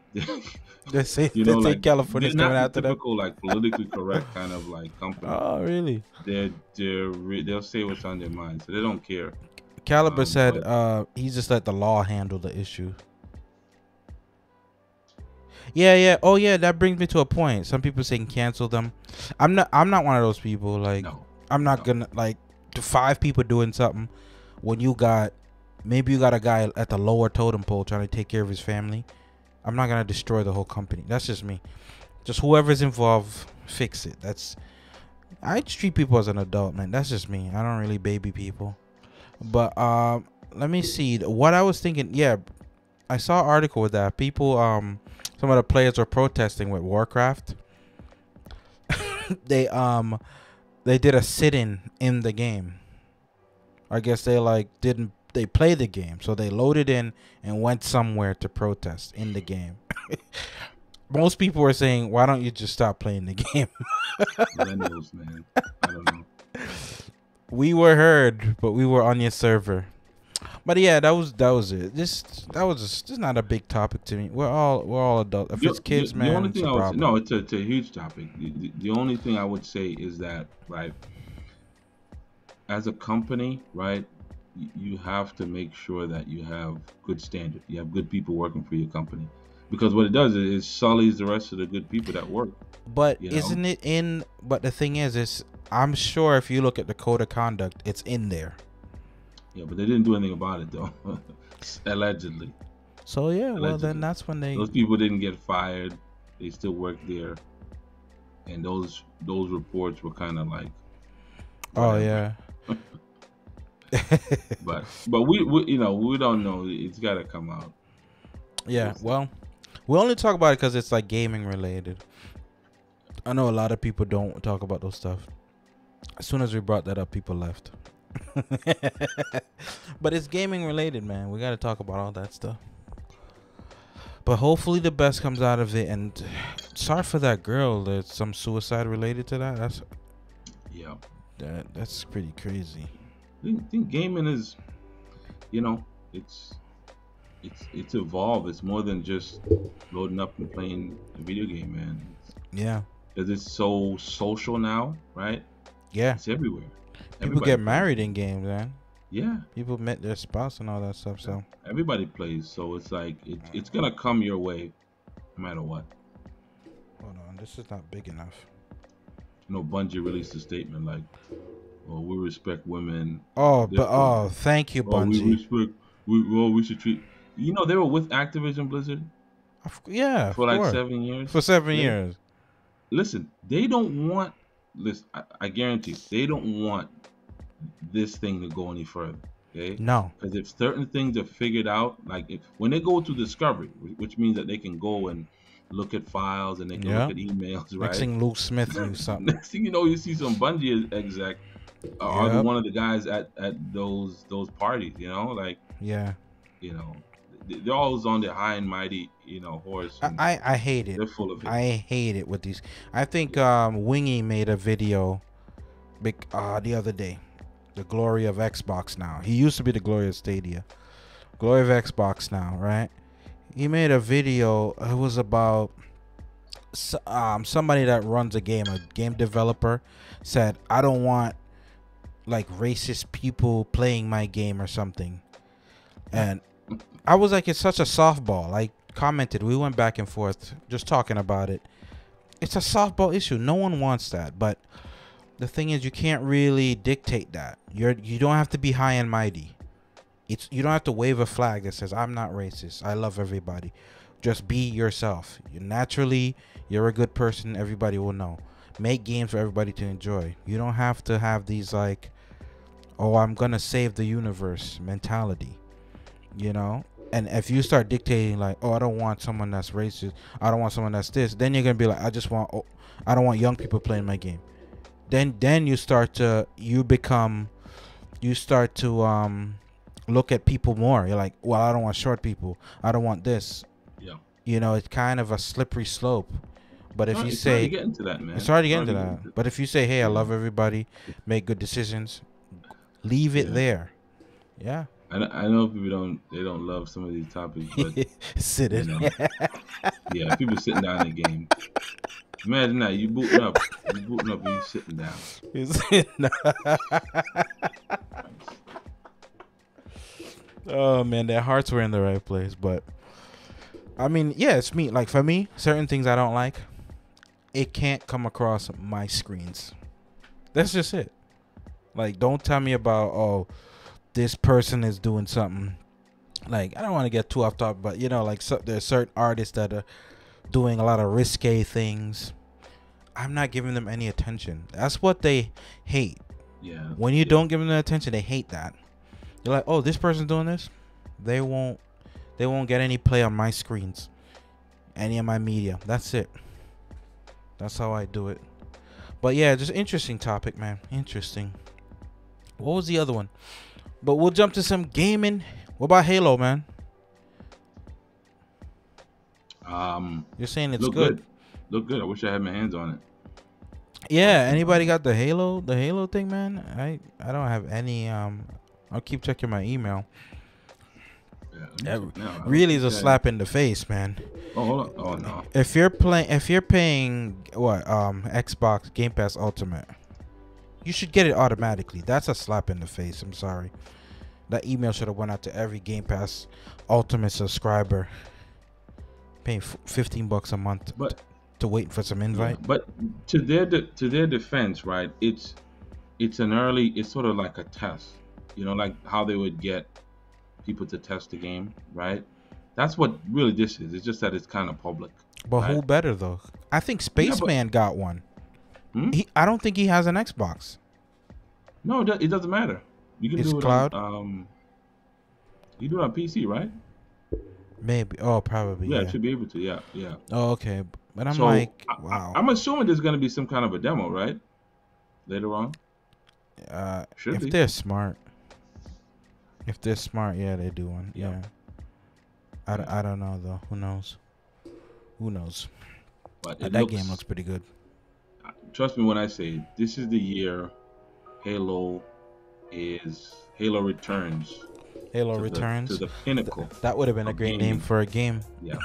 They say You know, like California's they're coming not the after them. typical like politically correct kind of like company. Oh, really? They'll say what's on their mind, so they don't care. Caliber said But he just let the law handle the issue. Yeah, yeah. Oh, yeah. That brings me to a point. Some people saying cancel them. I'm not. I'm not one of those people. Like, no, I'm not no. gonna like to 5 people doing something when you got maybe you got a guy at the lower totem pole trying to take care of his family. I'm not gonna destroy the whole company. That's just me. Just whoever's involved, fix it. I treat people as an adult, man. That's just me. I don't really baby people. But let me see. What I was thinking. Yeah, I saw an article with that. People some of the players were protesting with Warcraft. they did a sit-in the game. I guess they like didn't they play the game, so they loaded in and went somewhere to protest in the game. Most people were saying, "Why don't you just stop playing the game?" Millennials, man. I don't know. We were heard, but we were on your server. But yeah, that was it. That was just not a big topic to me. We're all adults. If it's kids, man, the only it's thing a I would say, problem. no, it's a huge topic. The only thing I would say is that, right, as a company, right, you have to make sure that you have good standard. You have good people working for your company, because what it does is it sullies the rest of the good people that work. But You know? isn't it in? But the thing is I'm sure if you look at the code of conduct, it's in there. Yeah, but they didn't do anything about it though. Allegedly. So yeah, well Allegedly. then that's when Those people didn't get fired. They still work there, and those reports were kind of like. Oh whatever. yeah. but we we don't know. It's got to come out. Yeah, well, we only talk about it because it's like gaming related. I know a lot of people don't talk about those stuff. As soon as we brought that up, people left. But it's gaming related, man. We got to talk about all that stuff. But hopefully the best comes out of it. And sorry for that girl. There's some suicide related to that. That's pretty crazy. I think gaming is, it's evolved. It's more than just loading up and playing a video game, man. Yeah. Because it's so social now, right? Yeah. It's everywhere. People get married in games, man. Yeah. People met their spouse and all that stuff. So everybody plays. So it's like it's gonna come your way, no matter what. Hold on, this is not big enough. Bungie released a statement like, "Oh, we respect women." Thank you, Bungie. We should treat. They were with Activision Blizzard. Yeah, for like 7 years. For 7 years. Listen, they don't want. Listen, I guarantee they don't want this thing to go any further. Okay? No. Because if certain things are figured out, like when they go to discovery, which means that they can go and look at files and they can look at emails, right? Next thing Luke Smith knew something. Next thing you know, you see some Bungie exec or one of the guys at those parties. Like they're always on their high and mighty, horse. I hate it. They're full of it. I hate it with these. I think Wingy made a video the other day. The glory of Xbox now. He used to be the glory of Stadia. Glory of Xbox now, right? He made a video. It was about somebody that runs a game developer said, "I don't want like racist people playing my game or something." And I was like, it's such a softball. I commented. We went back and forth just talking about it. It's a softball issue. No one wants that. But the thing is, you can't really dictate that. You don't have to be high and mighty. You don't have to wave a flag that says, "I'm not racist. I love everybody." Just be yourself. You're a good person. Everybody will know. Make games for everybody to enjoy. You don't have to have these like, "Oh, I'm gonna save the universe" mentality. And if you start dictating like, "Oh, I don't want someone that's racist. I don't want someone that's this," then you're gonna be like, I don't want young people playing my game. Then you start to look at people more. You're like, well, I don't want short people. I don't want this. Yeah. It's kind of a slippery slope. But if you say, hard to get into that, man. It's hard to get into that. But if you say, "Hey, I love everybody, make good decisions," leave it there. Yeah. I know people don't love some of these topics, but you Sitting. know, yeah, people sitting down in the game. Imagine that you booting up, and you sitting down. Christ. Oh man, their hearts were in the right place, but I mean, yeah, it's me. Like for me, certain things I don't like, it can't come across my screens. That's just it. Like, don't tell me about, oh, this person is doing something. Like, I don't want to get too off topic, but you know, like there's certain artists that are doing a lot of risque things. I'm not giving them any attention. That's what they hate. Yeah. When you don't give them the attention, they hate that. You're like, oh, this person's doing this. They won't get any play on my screens, any of my media. That's it. That's how I do it. But yeah, just interesting topic, man. Interesting. What was the other one? But we'll jump to some gaming. What about Halo, man? You're saying it's good. Look good. I wish I had my hands on it. Yeah. Anybody got the Halo thing, man? I don't have any. I'll keep checking my email. Yeah, That really is a slap in the face, man. Oh, hold on. Oh no. If you're paying what Xbox Game Pass Ultimate, you should get it automatically. That's a slap in the face. I'm sorry. That email should have went out to every Game Pass Ultimate subscriber paying $15 a month to wait for some invite. Yeah, but to their defense, right? It's sort of like a test. You know, like how they would get people to test the game, right? That's what really this is. It's just that it's kind of public. But right? who better though? I think Spaceman got one. Hmm? I don't think he has an Xbox. No, it doesn't matter. You can It's do it cloud. You do it on PC, right? Maybe. Oh, probably. Yeah, Yeah. it should be able to. Yeah, yeah. Oh, okay. But I'm So, like, wow. I'm assuming there's going to be some kind of a demo, right? Later on. Should If be. they're smart. If they're smart, yeah, they do one. Yeah. Yeah. I don't know though. Who knows? But That game looks pretty good. Trust me when I say this is the year Halo returns. Halo Returns. To the pinnacle. That would have been a great name for a game. Yeah.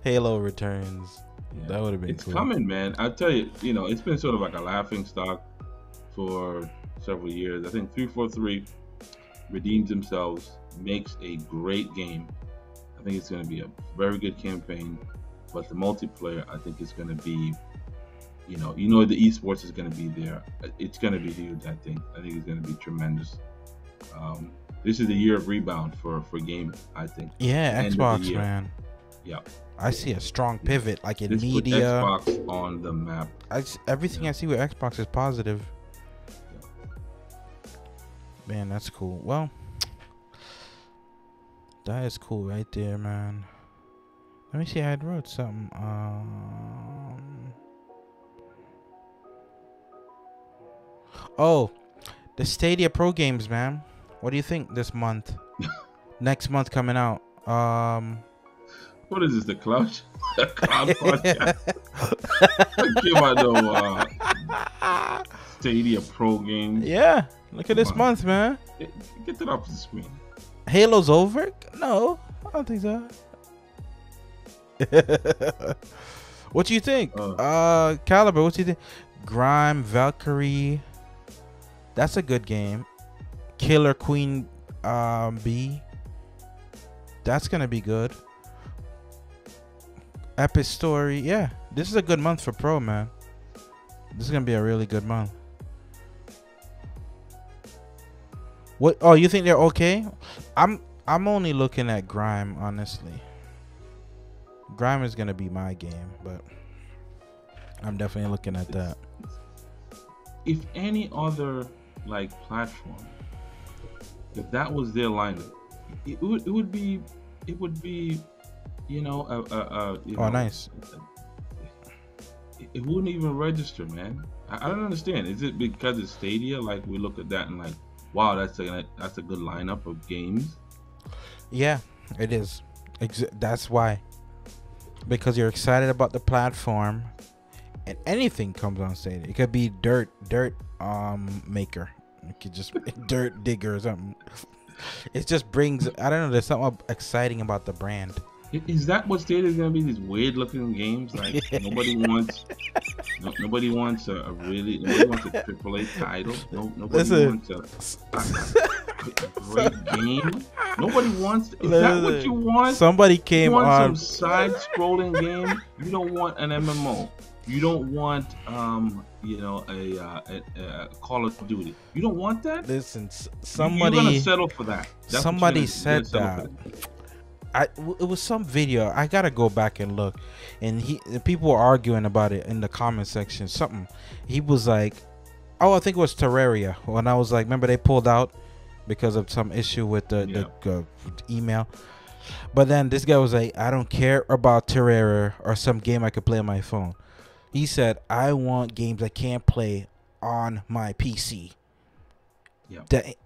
Halo Returns. Yeah. That would have been It's cool. coming, man. I tell you, it's been sort of like a laughing stock for several years. I think 343 redeems themselves, makes a great game. I think it's going to be a very good campaign, but the multiplayer, I think, is going to be, the esports is going to be there. It's going to be huge. I think it's going to be tremendous. This is the year of rebound for gaming, I think. Yeah, End of the Xbox, year. man. Yeah. I see a strong pivot, like in This put media. Xbox on the map. Everything I see with Xbox is positive. Man, that's cool. Well, that is cool right there, man. Let me see. I had wrote something. Oh, the Stadia Pro games, man. What do you think this month? Next month coming out. What is this? The cloud? The cloud podcast. Came out no Stadia Pro games. Yeah, look at this Come on. month, man. Get that off the screen. Halo's over? No, I don't think so. What do you think? Caliber, what do you think? Grime, Valkyrie. That's a good game. Killer Queen B. That's gonna be good. Epic Story. Yeah, this is a good month for Pro, man. This is gonna be a really good month. What? Oh, you think they're okay? I'm only looking at Grime, honestly. Grime is gonna be my game, but I'm definitely looking at that. If any other platform, if that was their lineup, it would be Nice. It wouldn't even register, man. I don't understand. Is it because it's Stadia? Like, we look at that and wow, that's a good lineup of games. Yeah, it is. That's why. Because you're excited about the platform, and anything comes on Stadia. It could be Dirt Maker. You could just dirt digger or something. It just brings, I don't know, there's something exciting about the brand. Is that what Stadia is gonna be? These weird looking games, like nobody wants, nobody wants nobody wants a AAA title. Nobody wants a great game. Nobody wants. Is that what you want? Somebody came you want on some side-scrolling game. You don't want an MMO. You don't want a Call of Duty. You don't want that. Listen, You're gonna settle for that. Somebody said that. It was some video. I gotta go back and look, and people were arguing about it in the comment section. Something he was like, oh, I think it was Terraria. When I was like, remember they pulled out because of some issue with the email. But then this guy was like, I don't care about Terraria or some game I could play on my phone. He said, I want games I can't play on my PC. Yeah.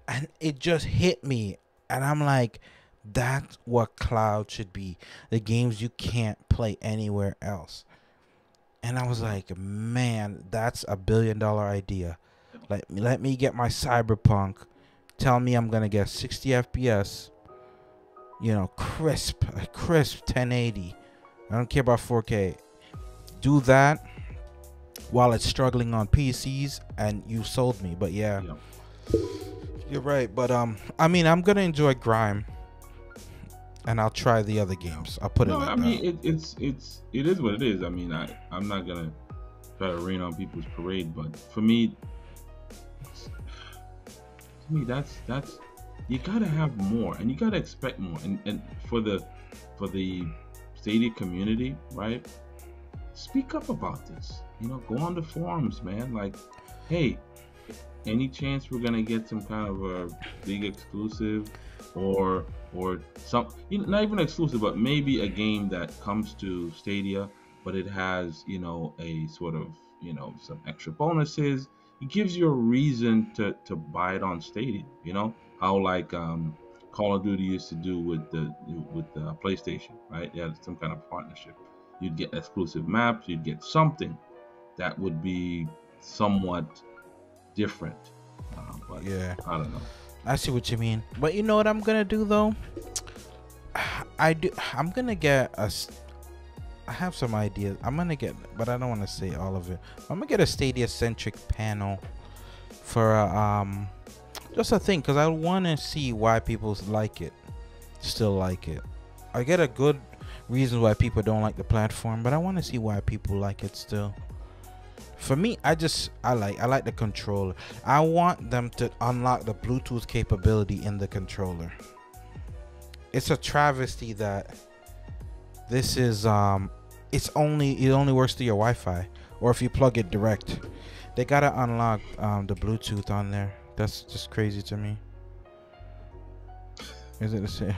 And it just hit me, and I'm like, that's what cloud should be. The games you can't play anywhere else. And I was like, man, that's $1 billion idea. Like, let me get my Cyberpunk. Tell me I'm gonna get 60 FPS. You know, crisp 1080. I don't care about 4K. Do that while it's struggling on PCs, and you sold me. But yeah. You're right. But I mean, I'm gonna enjoy Grime. And I'll try the other games. I'll put it like that. I mean, it is what it is. I mean, I'm not gonna try to rain on people's parade, but for me, that's you gotta have more, and you gotta expect more. And for the Stadia community, right? Speak up about this. You know, go on the forums, man. Like, hey, any chance we're gonna get some kind of a big exclusive, or some, not even exclusive, but maybe a game that comes to Stadia, but it has, a sort of, some extra bonuses. It gives you a reason to buy it on Stadia. You know how like Call of Duty used to do with the PlayStation, right? They had some kind of partnership. You'd get exclusive maps. You'd get something that would be somewhat different. But yeah, I don't know. I see what you mean, but you know what I'm gonna do though? I'm gonna get I have some ideas. I'm gonna get, but I don't want to say all of it. I'm gonna get a Stadia centric panel for just a thing, because I want to see why people still like it. I get a good reason why people don't like the platform, but I want to see why people like it still. For me, I like the controller. I want them to unlock the Bluetooth capability in the controller. It's a travesty that this is it only works through your Wi-Fi, or if you plug it direct. They gotta unlock the Bluetooth on there. That's just crazy to me. Is it the same?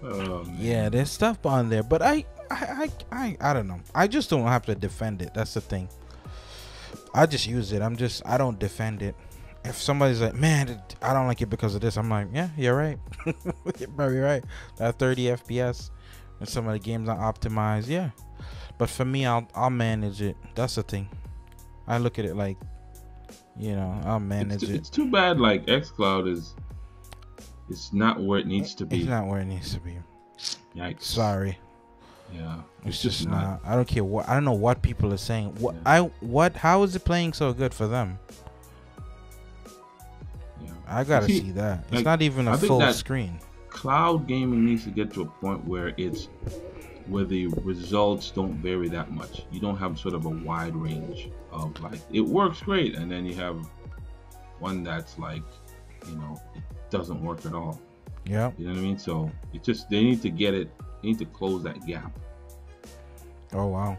Oh, yeah, there's stuff on there, but I don't know. I just don't have to defend it. That's the thing. I just use it. I don't defend it. If somebody's like, man, I don't like it because of this, I'm like, yeah, you're right. You're very right. That 30 FPS and some of the games are optimized, yeah. But for me, I'll manage it. That's the thing. I look at it like, I'll manage it. It's too bad. Like xCloud it's not where it needs to be. It's not where it needs to be. Yikes. Sorry. Yeah. It's just not. I don't care what. I don't know what people are saying. How is it playing so good for them? Yeah. I gotta see that. It's not even a full screen. Cloud gaming needs to get to a point where where the results don't vary that much. You don't have sort of a wide range of like, it works great, and then you have one that's like, it doesn't work at all. Yeah. You know what I mean? So it's just, they need to close that gap. Oh wow.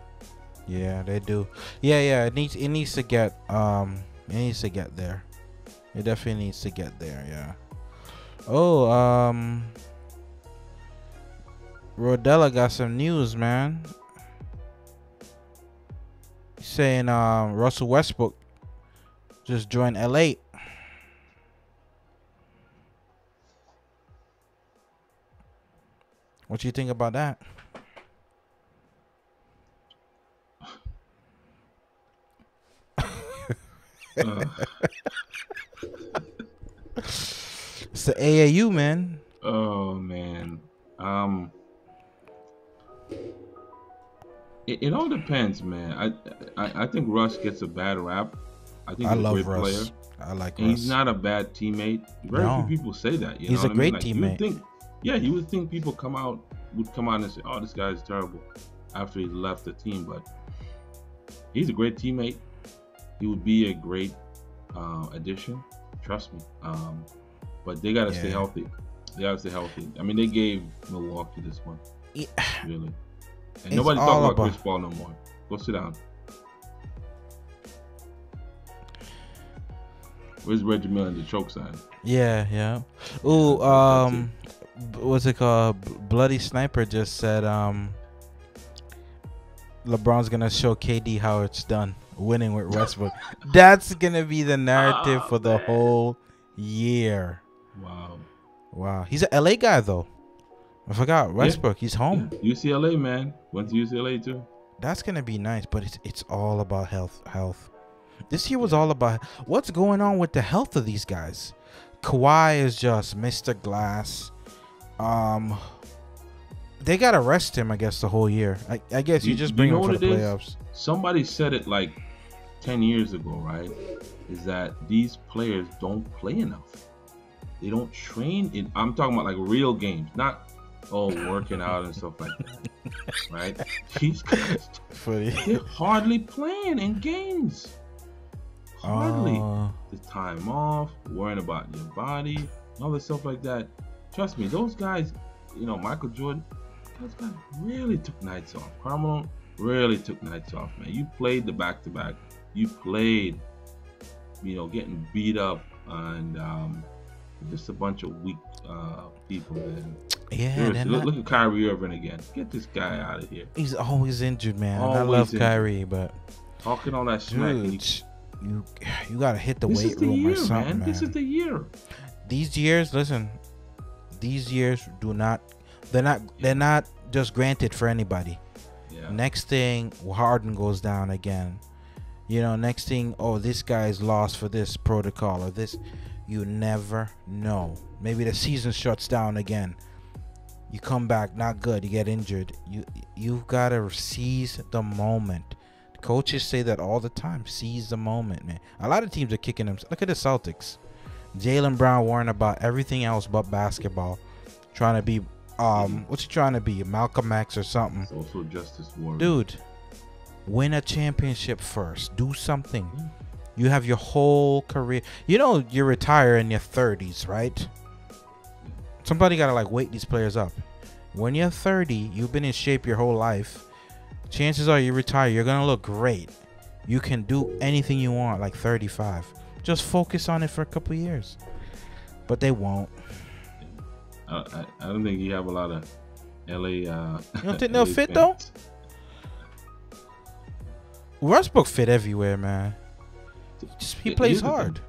Yeah, they do. Yeah, it needs to get there. It definitely needs to get there, yeah. Oh, Rodella got some news, man. He's saying Russell Westbrook just joined LA. What do you think about that? Uh, It's the AAU, man. oh man. It all depends, man. I think Russ gets a bad rap. I think I he's a love great player. Russ. I like And he's Russ. not a bad teammate. Very few No, people say that. You he's know a what I great mean? Like, you teammate. would think, yeah, you would think people would come out and say, "Oh, this guy is terrible," after he left the team. But he's a great teammate. He would be a great addition. Trust me. But they gotta stay Yeah. healthy. They gotta stay healthy. I mean, they gave Milwaukee this one, Yeah. really. And It's nobody all talk about about- Chris Paul no more. Go sit down. Where's Reggie Miller in the choke sign? Yeah, yeah. Ooh, what's it called? Bloody Sniper just said LeBron's gonna show KD how it's done, winning with Westbrook. That's gonna be the narrative for the whole year. Wow. Wow, he's an LA guy though. I forgot Westbrook. He's home. Yeah. UCLA, man. Went to UCLA too. That's gonna be nice, but it's all about health. This year was all about what's going on with the health of these guys. Kawhi is just Mr. Glass. They gotta rest him, I guess, the whole year. I guess you just bring him for the playoffs. Somebody said it like 10 years ago, right? Is that these players don't play enough. They don't train in. I'm talking about like real games, not working out and stuff like that. Right? These guys, they're hardly playing in games. Hardly. The time off, worrying about your body, all this stuff like that. Trust me, those guys, Michael Jordan, those guys really took nights off. Carmelo really took nights off, man. You played the back-to-back. You played, getting beat up and just a bunch of weak people, man. Yeah, look at Kyrie Irving again. Get this guy out of here. He's always injured, man. Always I love injured. Kyrie, but talking all that smack. Dude, you gotta hit the This weight is the room year, or something, man. This is the year. These years, listen. These years they're not just granted for anybody. Yeah. Next thing, Harden goes down again. Next thing, this guy's lost for this protocol or this. You never know. Maybe the season shuts down again. You come back not good. You get injured. You've got to seize the moment. Coaches say that all the time. Seize the moment, man. A lot of teams are kicking them. Look at the Celtics. Jaylen Brown worrying about everything else but basketball. Trying to be, what's he trying to be? Malcolm X or something. Social justice warrior. Dude, win a championship first. Do something. You have your whole career. You retire in your 30s, right? Somebody got to wake these players up. When you're 30, you've been in shape your whole life. Chances are you retire, you're going to look great. You can do anything you want like 35. Just focus on it for a couple of years. But they won't. I don't think you have a lot of LA. You don't think they'll fit though? Westbrook fit everywhere, man. He plays hard.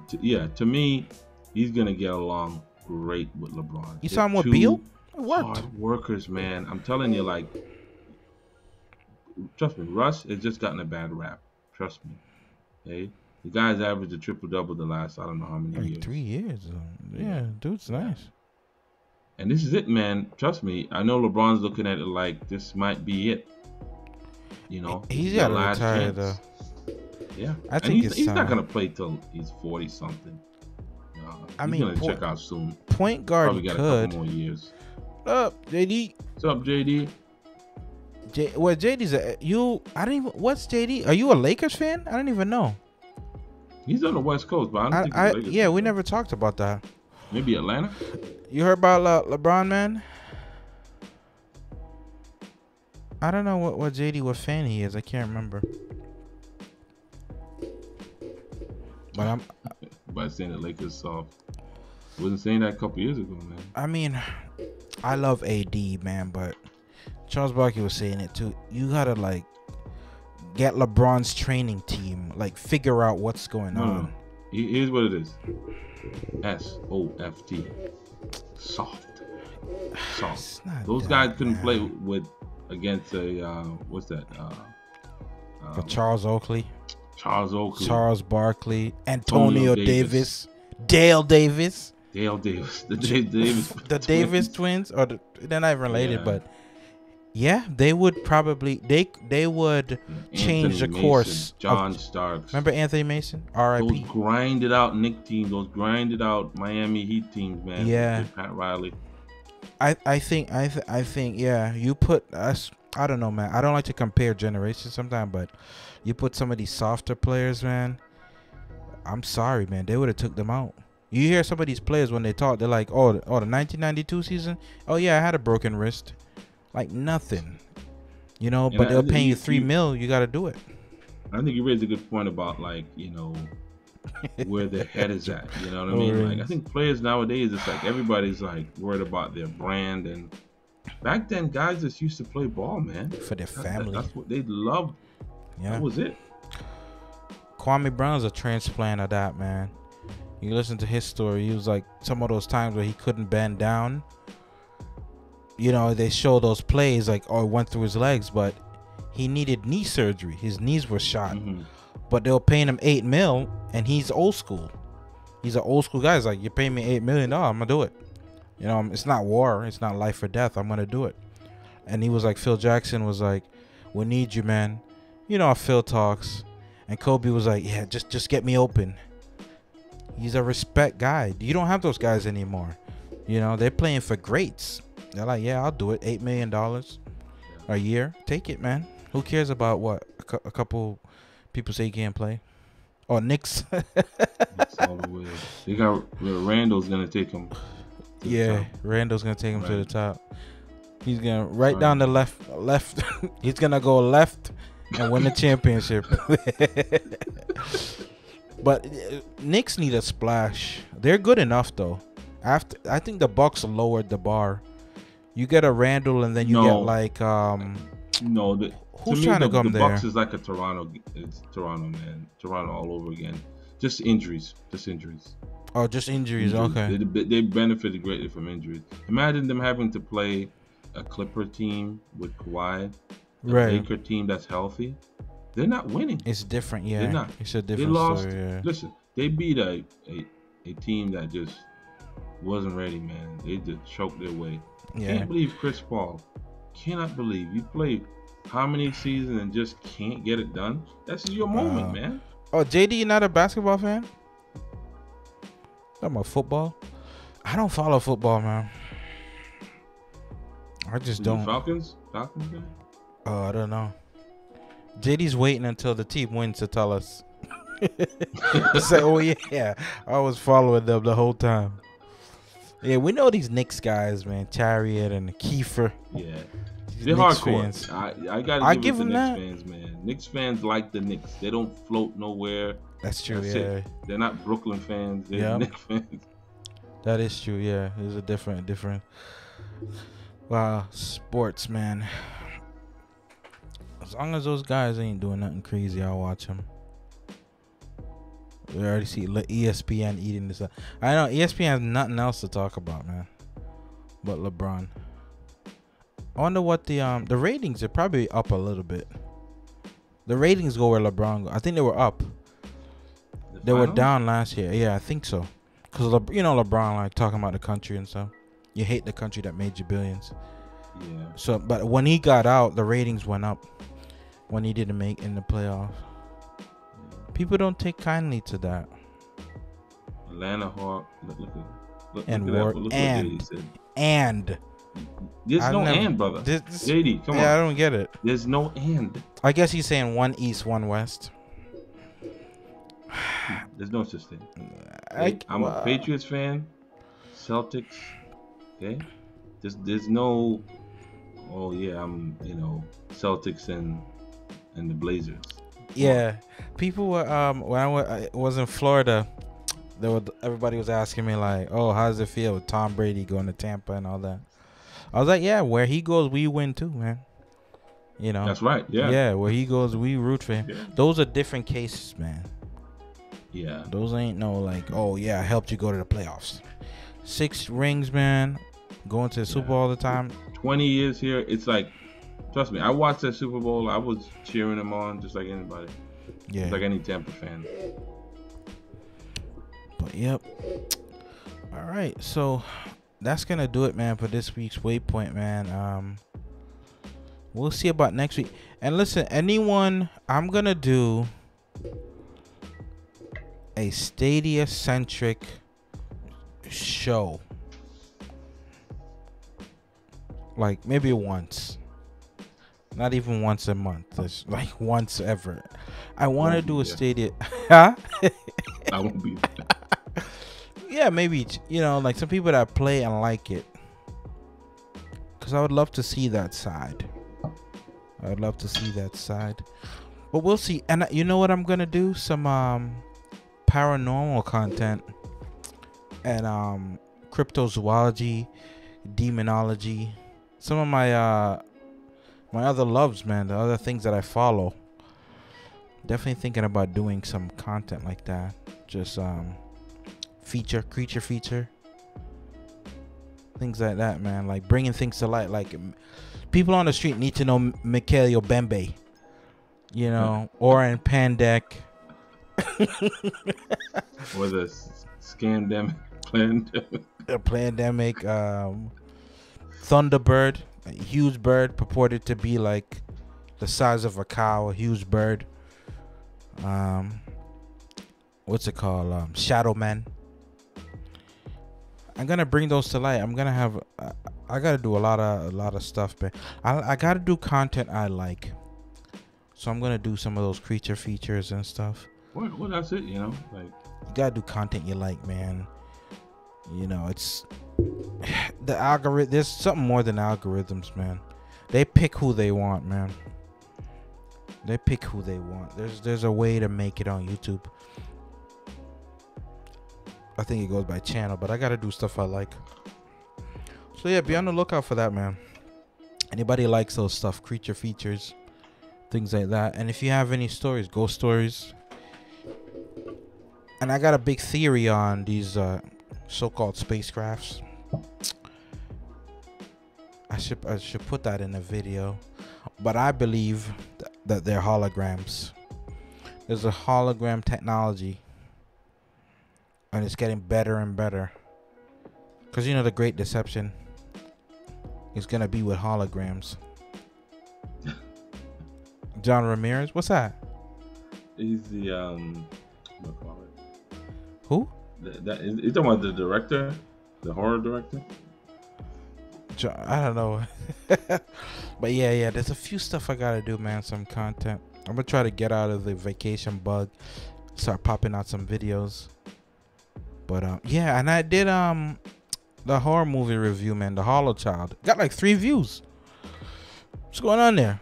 To me, he's going to get along great with LeBron. You saw him with Beal? It worked. Hard workers, man. I'm telling you, trust me, Russ has just gotten a bad rap. Trust me. Okay? The guy's averaged a triple-double the last, I don't know how many years. 3 years. Yeah, dude's nice. And this is it, man. Trust me. I know LeBron's looking at it like this might be it. He's got to retire, though. Yeah. I think he's not going to play till he's 40-something. He's going to check out soon. Point guard, probably got a couple more years. What up, JD? What's up, JD? JD's what's JD? Are you a Lakers fan? I don't even know. He's on the West Coast, but I don't think he's a Lakers fan. We never talked about that. Maybe Atlanta? You heard about LeBron, man? I don't know what JD, what fan he is. I can't remember. But I'm... By saying the Lakers soft. Wasn't saying that a couple years ago, man. I mean, I love AD, man, but Charles Barkley was saying it too. You gotta get LeBron's training team, figure out what's going on. Here's what it is. SOFT. Soft. Those guys couldn't play against a what's that? For Charles Oakley. Charles Oakley, Charles Barkley, Antonio Davis, Dale Davis, Dale Davis, the Davis, the Davis twins, or they're not even related, but yeah, they would probably they would change the course. John Starks. Remember Anthony Mason? R.I.P. Those grinded out Knicks teams, those grinded out Miami Heat teams, man. Yeah. Pat Riley. I think yeah. You put us. I don't know, man. I don't like to compare generations sometimes, but you put some of these softer players, man. I'm sorry, man. They would have took them out. You hear some of these players when they talk, they're like, "Oh, the 1992 season. Oh yeah, I had a broken wrist." Like nothing, you know. But they'll pay you $3 million. You got to do it. I think you raised a good point about, like, you know, where their head is at. You know what I mean? Like, I think players nowadays, it's like everybody's like worried about their brand. And back then, guys just used to play ball, man, for their family. That's what they loved. Yeah, that was it. Kwame Brown's a transplant of that, man. You listen to his story. He was like some of those times where he couldn't bend down. You know, they show those plays like, oh, it went through his legs, but he needed knee surgery. His knees were shot. But they were paying him $8 million, and he's old school. He's an old school guy. He's like, you're paying me $8 million, I'm gonna do it. You know, it's not war, it's not life or death. I'm gonna do it. And he was like, Phil Jackson was like, we need you, man. You know how Phil talks. And Kobe was like, yeah, just get me open. He's a respect guy. You don't have those guys anymore. You know, they're playing for greats. They're like, yeah, I'll do it. $8 million a year. Take it, man. Who cares about what a couple people say you can't play? Or Knicks. That's all the way. They got Randall's gonna take him. Yeah, Randall's gonna take him to the top. He's gonna down the left. He's gonna go left and win the championship. But Knicks need a splash. They're good enough though. I think the Bucks lowered the bar. You get a Randall, and then you get like who's trying to come there? The Bucks is like a Toronto. It's Toronto, man. Toronto all over again. Just injuries. Oh, just injuries. Okay. They benefited greatly from injuries. Imagine them having to play a Clipper team with Kawhi, a Laker team that's healthy. They're not winning. It's different, yeah. They're not. It's a different story. Yeah. Listen, they beat a team that just wasn't ready, man. They just choked their way. Yeah. Can't believe Chris Paul. Cannot believe you played how many seasons and just can't get it done. That's your moment, man. Oh, JD, you're not a basketball fan? I'm a football. I don't follow football, man. I just don't. Falcons, man? Oh, I don't know. JD's waiting until the team wins to tell us. Say, oh yeah, I was following them the whole time. Yeah, we know these Knicks guys, man. Chariot and Kiefer. Yeah, they're Knicks hardcore. Fans. I gotta give them Knicks fans, man. Knicks fans like the Knicks. They don't float nowhere. That's true. Yeah, they're not Brooklyn fans. They're Knicks fans. That is true. Yeah, there's a different. Wow, sports, man. As long as those guys ain't doing nothing crazy, I'll watch them. We already see ESPN eating this up. I know ESPN has nothing else to talk about, man. But LeBron. I wonder what the ratings are probably up a little bit. The ratings go where LeBron goes. I think they were up. They were down last year. Yeah, I think so. Because you know LeBron like talking about the country and stuff. You hate the country that made you billions. Yeah. So, but when he got out, the ratings went up. When he didn't make in the playoffs. People don't take kindly to that. Atlanta Hawk. Look and there's no and, brother. JD, come on. Yeah, I don't get it. There's no and. I guess he's saying one East, one West. There's no such thing. I'm a Patriots fan. Celtics. Okay. There's no. Oh yeah, I'm Celtics and the Blazers. Yeah, people were when I was in Florida, everybody was asking me like, "Oh, how does it feel with Tom Brady going to Tampa and all that?" I was like, "Yeah, where he goes, we win too, man." You know. That's right. Yeah. Yeah, where he goes, we root for him. Yeah. Those are different cases, man. Yeah. Those ain't no like, "Oh yeah, I helped you go to the playoffs." 6 rings, man. Going to the Super Bowl all the time. 20 years here, it's like. Trust me, I watched that Super Bowl. I was cheering them on just like anybody. Yeah. It's like any Tampa fan. But yep. All right, so that's gonna do it, man, for this week's Waypoint, man. We'll see about next week. And listen, anyone, I'm gonna do a Stadia centric show, like maybe once, not even once a month. It's like once ever. I want to do a Stadia. Huh? I won't be. Yeah, maybe, like some people that play and like it, because I would love to see that side. But we'll see. And you know what I'm gonna do? Some paranormal content and cryptozoology, demonology, some of my my other loves, man, the other things that I follow. Definitely thinking about doing some content like that. Just creature feature, things like that, man. Like bringing things to light. Like people on the street need to know Mikhail Bembe, or in Pandek. Or the scandemic pandemic. A pandemic. Thunderbird, a huge bird purported to be like the size of a cow, a huge bird. What's it called? Shadow Man. I'm gonna bring those to light. I'm gonna have. I gotta do a lot of stuff, but I gotta do content I like. So I'm gonna do some of those creature features and stuff. Well, that's it. Like you gotta do content you like, man. It's the algorithm. There's something more than algorithms, man. They pick who they want, man. They pick who they want. There's a way to make it on YouTube. I think it goes by channel, but I gotta do stuff I like. So yeah, be on the lookout for that, man. Anybody likes those stuff, creature features, things like that. And if you have any stories, ghost stories. And I got a big theory on these so-called spacecrafts. I should put that in a video. But I believe that they're holograms. There's a hologram technology. And it's getting better and better. Because the Great Deception is going to be with holograms. John Ramirez? What's that? He's the, what call it? Who? You talking about the director? The horror director? I don't know. But yeah, there's a few stuff I got to do, man. Some content. I'm going to try to get out of the vacation bug. Start popping out some videos. But yeah, and I did the horror movie review, man, The Hollow Child. Got like 3 views. What's going on there?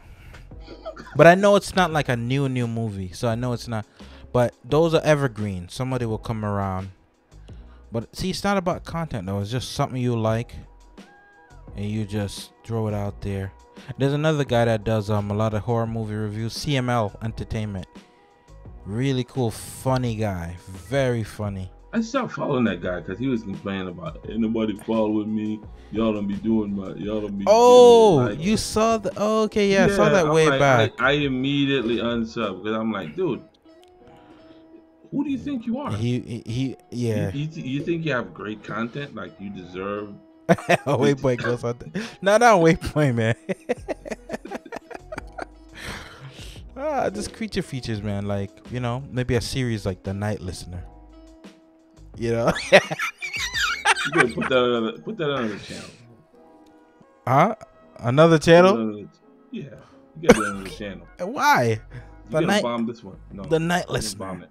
But I know it's not like a new movie, so I know it's not. But those are evergreen. Somebody will come around. But see, it's not about content though. It's just something you like, and you just throw it out there. There's another guy that does a lot of horror movie reviews. CML Entertainment. Really cool, funny guy. Very funny. I stopped following that guy because he was complaining about ain't nobody following me. Y'all don't be doing y'all don't be. Oh, you saw the? Oh, okay, yeah, I saw that way back. I immediately unsubbed because I'm like, dude, who do you think you are? Yeah. You think you have great content, like you deserve? Waypoint goes on there. Not Waypoint, man. Just creature features, man. Like maybe a series like The Night Listener. You gotta put that on the channel. Huh? Another channel? Yeah, you gotta put it on the channel. Why? You gotta bomb this one. No, The Night Listener. Bomb it.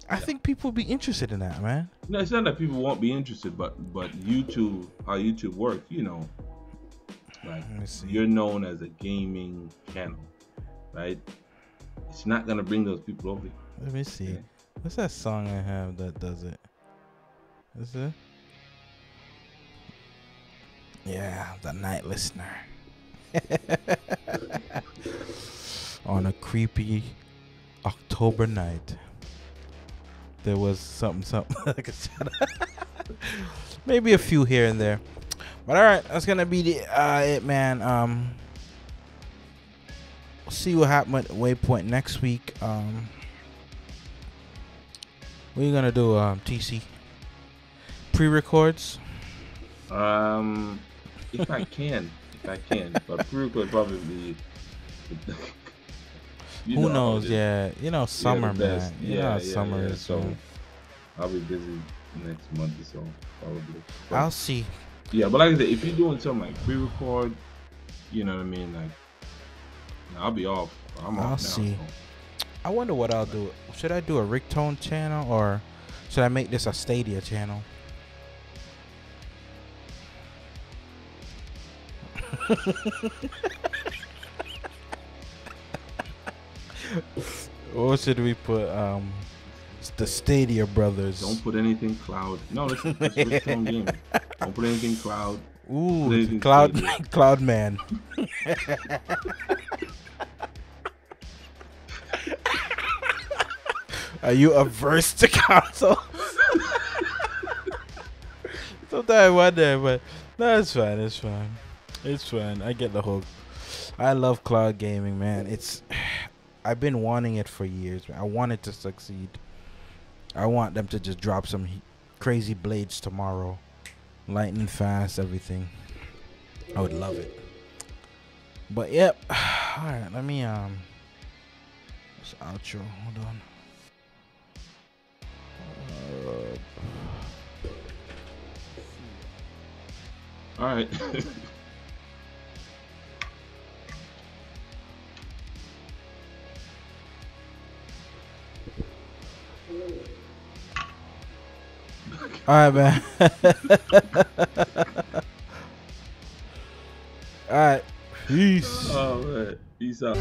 I think people will be interested in that, man. No, it's not that people won't be interested, but YouTube, how YouTube works, like you're known as a gaming channel, right? It's not gonna bring those people over. Let me see. Okay. What's that song I have that does it? Is it? Yeah, The Night Listener. On a creepy October night, there was something like a shadow. Maybe a few here and there. But all right, that's gonna be it, man. see what happened at Waypoint next week. What are you gonna do, TC? Pre-records? If I can, but pre-record probably. Who knows? Yeah, summer, man. Summer is. So I'll be busy next month or so, probably. But, I'll see. Yeah, but like I said, if you're doing something like pre-record, you know what I mean, like I'll be off. I'm off now. I'll see. So. I wonder what I'll do. Should I do a Ricktone channel or should I make this a Stadia channel? Or should we put it's the Stadia Brothers? Don't put anything cloud. No, it's Ricktone Gaming. Don't put anything cloud. Ooh, anything cloud man. Are you averse to console? Sometimes I wonder, but no, it's fine. It's fine. It's fine. I get the hook. I love cloud gaming, man. I've been wanting it for years, man. I want it to succeed. I want them to just drop some crazy blades tomorrow. Lightning fast, everything. I would love it. But yep. Alright, let me this outro. Hold on. Alright. Alright, man. Alright. Peace. Alright. Peace out.